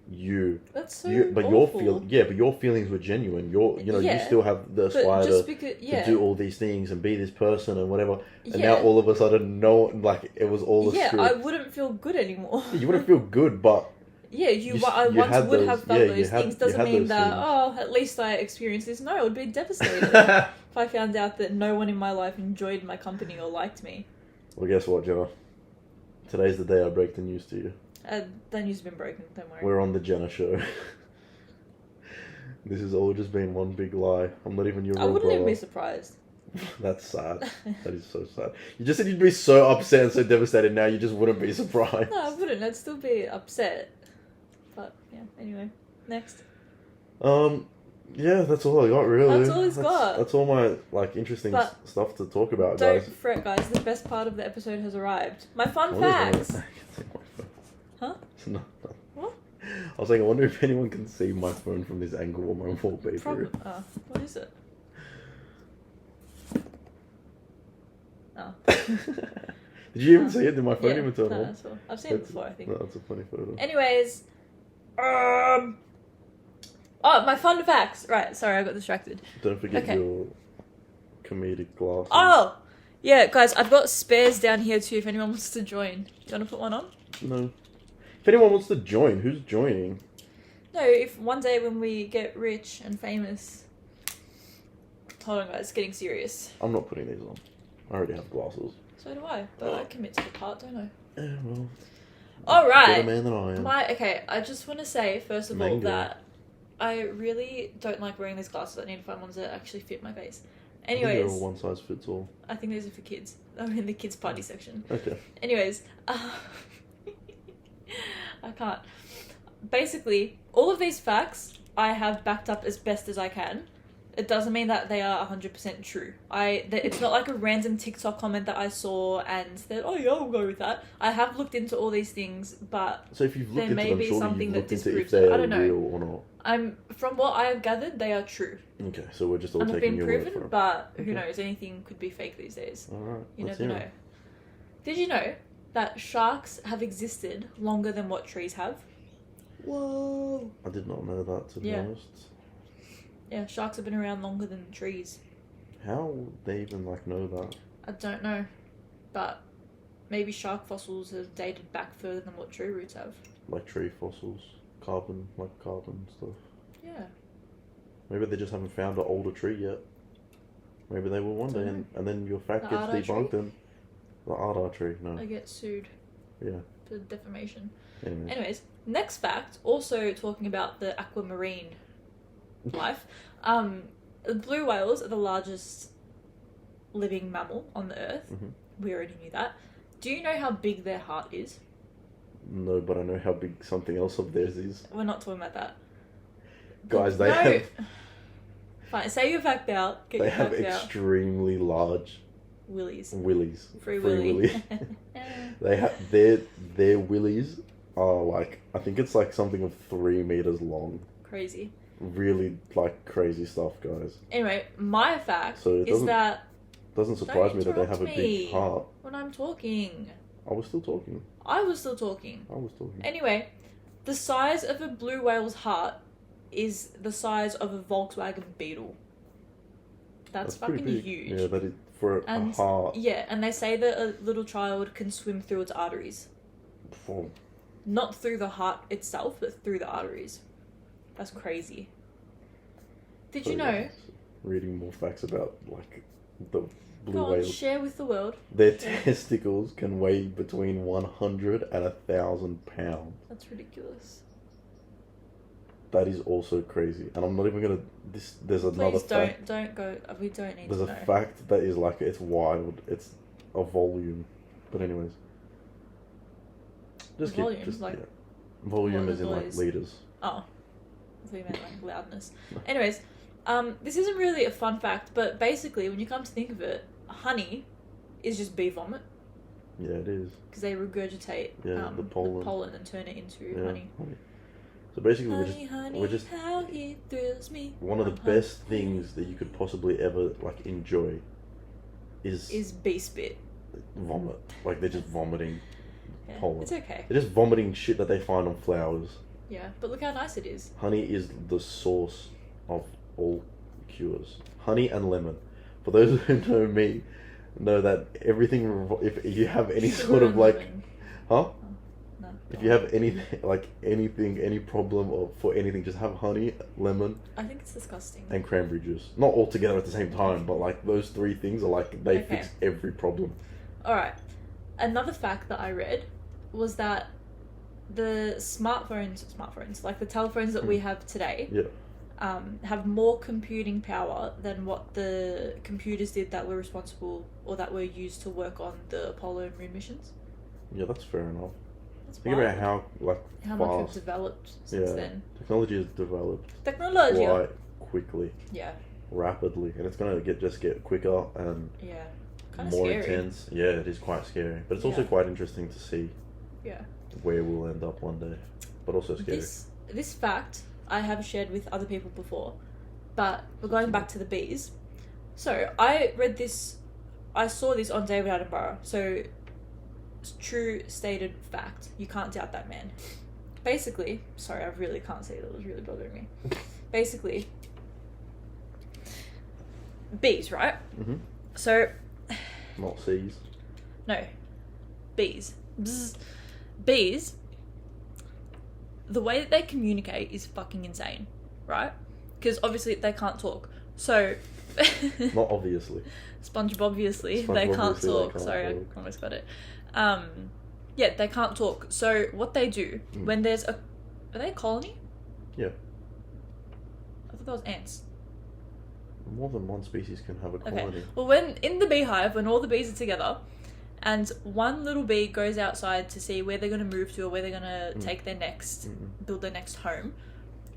you... That's so awful. But your feelings were genuine. You still have the aspire to do all these things and be this person and whatever. And now all of a sudden, it was all a script. I wouldn't feel good anymore. You wouldn't feel good, but I you once had would those- have felt yeah, those you had- things. you Doesn't had mean those that, things. oh, at least I experienced this. No, I would be devastated if I found out that no one in my life enjoyed my company or liked me. Well, guess what, Jenna? Today's the day I break the news to you. The news has been broken, don't worry. We're on the Jenna show. This has all just been one big lie. I'm not even your I real wouldn't even brother. be surprised. That's sad. That is so sad. You just said you'd be so upset and so devastated. Now you just wouldn't be surprised. No, I wouldn't. I'd still be upset. But, yeah, anyway. Next. Yeah, that's all I got, really. That's all he's got. That's all my, interesting But stuff to talk about, Don't guys. fret, guys. The best part of the episode has arrived. My fun What is facts. that? I can see my phone. Huh? No. What? I was like, I wonder if anyone can see my phone from this angle or my wallpaper. What is it? Oh. Did you even see it? Did my phone even turn no, on? that's all. I've seen it before, I think. No, that's a funny photo. Anyways, oh, my fun facts. Right, sorry, I got distracted. Don't forget Okay. your comedic glasses. Oh, yeah, guys, I've got spares down here too. If anyone wants to join, do you want to put one on? No. If anyone wants to join, who's joining? No, if one day when we get rich and famous. Hold on, guys, it's getting serious. I'm not putting these on. I already have glasses. So do I, but I commit to the part, don't I? Yeah, well. All right. Better man than I am. Okay, I just want to say, first of all, Mango. that I really don't like wearing these glasses. I need to find ones that actually fit my face. I think they're Anyways, all one size fits all. I think these are for kids. I'm in the kids' party section. Okay. Anyways, I can't. Basically, all of these facts I have backed up as best as I can. It doesn't mean that they are 100% true. It's not like a random TikTok comment that I saw and said, oh yeah, I'll go with that. I have looked into all these things, but So if you've looked there into may them, be surely something you've that looked into if disproves it. they I are don't know. real or not. from what I have gathered, they are true. Okay, so we're just all And have taking been your word proven, for it. but who Okay. knows? Anything could be fake these days. Alright, You let's never hear know. it. Did you know that sharks have existed longer than what trees have? Whoa! I did not know that, to be Yeah. honest. Yeah, sharks have been around longer than trees. How would they even, know that? I don't know, but maybe shark fossils have dated back further than what tree roots have. Like tree fossils, carbon stuff. Yeah. Maybe they just haven't found an older tree yet. Maybe they will one day, Dunno. and then your fact The gets Ardagh debunked tree? and... The Ardagh tree, no. I get sued Yeah. for defamation. Anyway. Anyways, next fact, also talking about the aquamarine life. The blue whales are the largest living mammal on the earth. Mhm. We already knew that. Do you know how big their heart is? No, but I know how big something else of theirs is. We're not talking about that. Guys, they No. have... Fine, say your fact out. Get They your have fact out. extremely large Willies. willies. Free Willy. They have their willies are I think it's something of 3 meters long. Crazy. Really crazy stuff, guys. Anyway, my fact So it is that doesn't surprise Don't me that they have a interrupt big me. heart. when I'm talking, I was still talking. I was still talking. Anyway, the size of a blue whale's heart is the size of a Volkswagen Beetle. That's pretty fucking big. huge. Yeah, that is for a And heart. yeah, and they say that a little child can swim through its arteries. Oh, Not through the heart itself, but through the arteries. That's crazy. Did you so, know? yeah, reading more facts about the blue Go on, whales. share with the world. Their testicles can weigh between 100 and 1,000 pounds. That's ridiculous. That is also crazy, and I'm not even gonna. There's another Please fact. don't go. We don't need There's to a know. fact that is it's wild. It's a volume, but anyways, just Volume, keep just like, yeah. Volume what is are in noise? liters. Oh, I thought you meant loudness. Anyways, this isn't really a fun fact, but basically, when you come to think of it, honey is just bee vomit Yeah, it is. because they regurgitate The pollen. and turn it into Yeah, honey. So basically, Honey, we're just how he thrills me. one of the best things that you could possibly ever enjoy is bee spit. vomit. They're just vomiting Yeah, pollen. it's okay. They're just vomiting shit that they find on flowers. Yeah, but look how nice it is. Honey is the source of all cures. Honey and lemon. For those who know me, know that everything. If you have any Sugar sort of and lemon. huh? No. If you have anything, like anything, any problem or for anything, just have honey, lemon, I think it's disgusting. and cranberry juice. Not all together at the same time, but like those three things are like they fix every problem. All right. Another fact that I read was that the smartphones, like the telephones that we have today, have more computing power than what the computers did that were responsible or that were used to work on the Apollo moon missions. Yeah, that's fair enough. That's Think about how much we've developed since then. Technology has developed Technology quite quickly. Yeah. Rapidly, and it's gonna get quicker and more scary. intense. Yeah, it is quite scary, but it's also quite interesting to see. Yeah. Where we'll end up one day, but also scary. This fact I have shared with other people before, but we're going back to the bees. So I saw this on David Attenborough. So it's true stated fact. You can't doubt that man. Basically, sorry, I really can't say that. It was really bothering me. Basically, bees, right? Mm-hmm. So. Not C's. No, bees. Bzz. Bees, the way that they communicate is fucking insane, right? Because obviously they can't talk. So... Not obviously. SpongeBob, obviously. They can't talk. Sorry, I almost got it. Yeah, they can't talk. So what they do, when there's a... Are they a colony? Yeah. I thought that was ants. More than one species can have a colony. Okay. Well, when in the beehive, when all the bees are together... And one little bee goes outside to see where they're going to move to or where they're going to take their next, build their next home.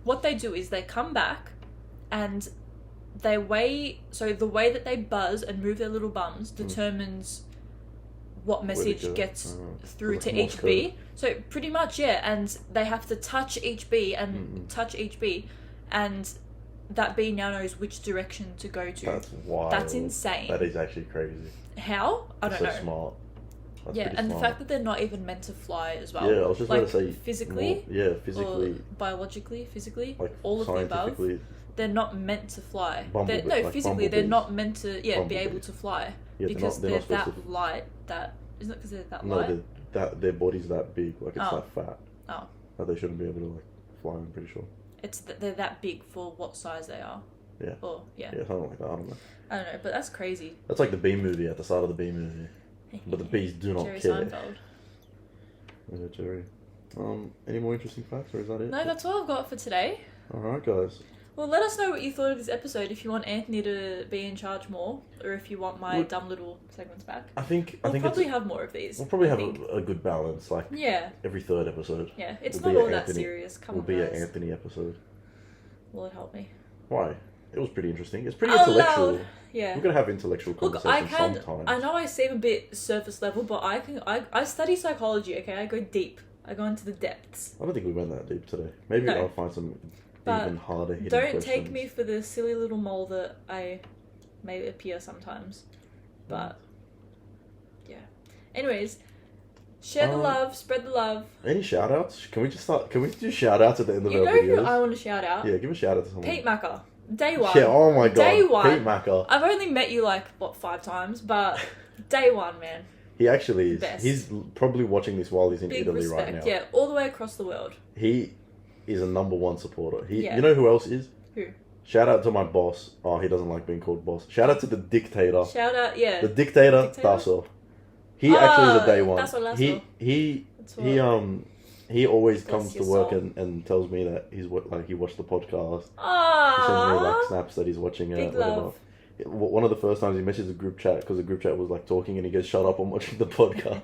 What they do is they come back and they weigh, so the way that they buzz and move their little bums determines what message gets through to each bee. So pretty much, and they have to touch each bee and touch each bee, and that bee now knows which direction to go to. That's wild. That's insane. That is actually crazy. How? I don't know. So smart. That's and smart. The fact that they're not even meant to fly as well. Yeah, I was just about to say physically. physically. Or biologically, physically. Like all of the above. They're not meant to fly. Physically, they're not meant to. Be able to fly because they're that light. That isn't it because they're that light. No, their body's that big. Like it's that fat. Oh. That they shouldn't be able to like fly. I'm pretty sure. They're that big for what size they are. Yeah. Yeah, something like that. I don't know. I don't know, but that's crazy. That's like the Bee Movie at the start of the Bee Movie. But the bees do not Jerry care. Seinfeld. Yeah, Jerry. Any more interesting facts, or is that it? No, that's all I've got for today. Alright, guys. Well, let us know what you thought of this episode. If you want Anthony to be in charge more, or if you want my dumb little segments back. I think we'll probably have more of these. We'll probably have a good balance, like every third episode. Yeah, it's not all that serious. Come on, guys. Will be an Anthony episode. Lord help me. Why? It was pretty interesting. It's pretty intellectual. Lord. Yeah. We're gonna have intellectual conversations sometimes. I know I seem a bit surface level, but I study psychology. Okay, I go deep. I go into the depths. I don't think we went that deep today. Maybe I'll find some even harder hidden don't questions. take me for the silly little mole that I may appear sometimes. But yeah. Anyways, share the love, spread the love. Any shout outs? Can we do shout outs at the end of our videos? You know who I want to shout out? Yeah, give a shout out to someone. Pete Macker. Day one. Yeah, oh my god. Day one. Pete Macker. I've only met you 5 times, but day one, man. He actually is. Best. He's probably watching this while he's in Big Italy respect. right now. Yeah, all the way across the world. He is a #1 supporter. You know who else is? Who? Shout out to my boss. Oh, he doesn't like being called boss. Shout out to the dictator. Shout out, The dictator, Tasso. He actually is a day one. That's what He always comes to work and tells me that he watched the podcast. He sends me snaps that he's watching it. Big whatever. love. One of the first times he messaged the group chat because the group chat was talking and he goes, "Shut up! I'm watching the podcast."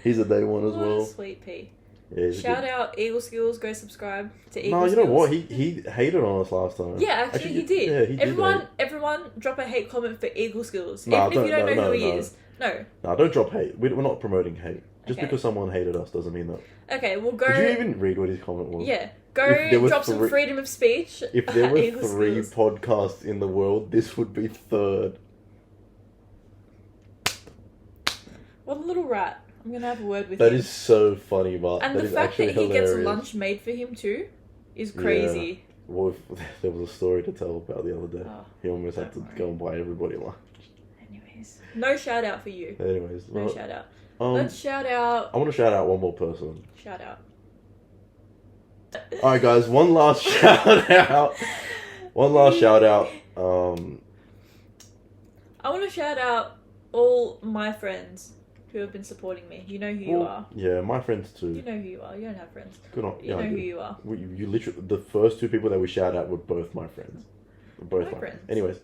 He's a day one as well. Sweet pea. Yeah, shout out Eagle Skills. Go subscribe to Eagle Skills. No, you know what? He hated on us last time. Yeah, actually he did. Yeah, he did. Everyone, drop a hate comment for Eagle Skills. Even if you don't know who he is. No, don't drop hate. We're not promoting hate. Just because someone hated us doesn't mean that. Okay, we'll go. Did you even read what his comment was? Yeah. Go drop some freedom of speech. If there were 3 podcasts in the world, this would be 3rd. What a little rat. I'm going to have a word with him. That is so funny, but and the fact that he gets lunch made for him too is crazy. Yeah. Well, there was a story to tell about the other day. He almost had to go and buy everybody lunch. Anyways. No shout out for you. Anyways. No shout out. Let's shout out. I want to shout out one more person. Shout out. Alright guys, one last shout out. One last shout out. I want to shout out all my friends who have been supporting me. You know who you are. Yeah, my friends too. You know who you are. You don't have friends. Good on, you know who you are. You literally, the first two people that we shout out were both my friends. Both my friends. Anyways,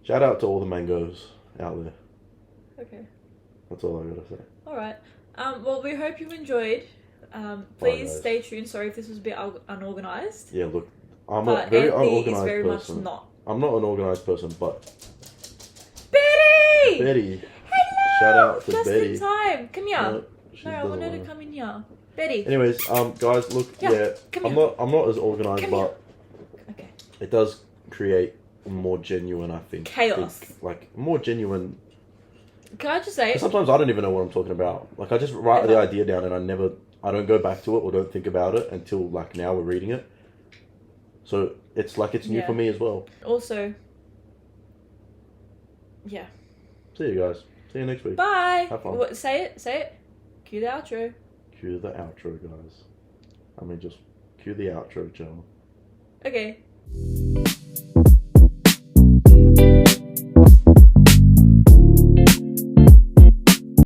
shout out to all the mangoes out there. Okay. That's all I gotta say. Alright. Well, we hope you enjoyed. Please stay tuned. Sorry if this was a bit unorganized. Yeah, look, I'm a very unorganized very person. Much not. I'm not an organized person, but Betty! Betty! Hello! Shout out to Just Betty. in time. Come here. No, I want her to come in here. Betty. Anyways, guys, look, I'm not as organized, but okay. It does create more genuine, I think. Chaos. Like, more genuine. Can I just say? Sometimes I don't even know what I'm talking about. Like, I just write the idea down and I don't go back to it or don't think about it until, like, now we're reading it. So, it's like, it's new for me as well. Also, yeah. See you guys. See you next week. Bye. Have fun. What, say it. Cue the outro. Cue the outro, guys. I mean, just cue the outro, Joe. Okay.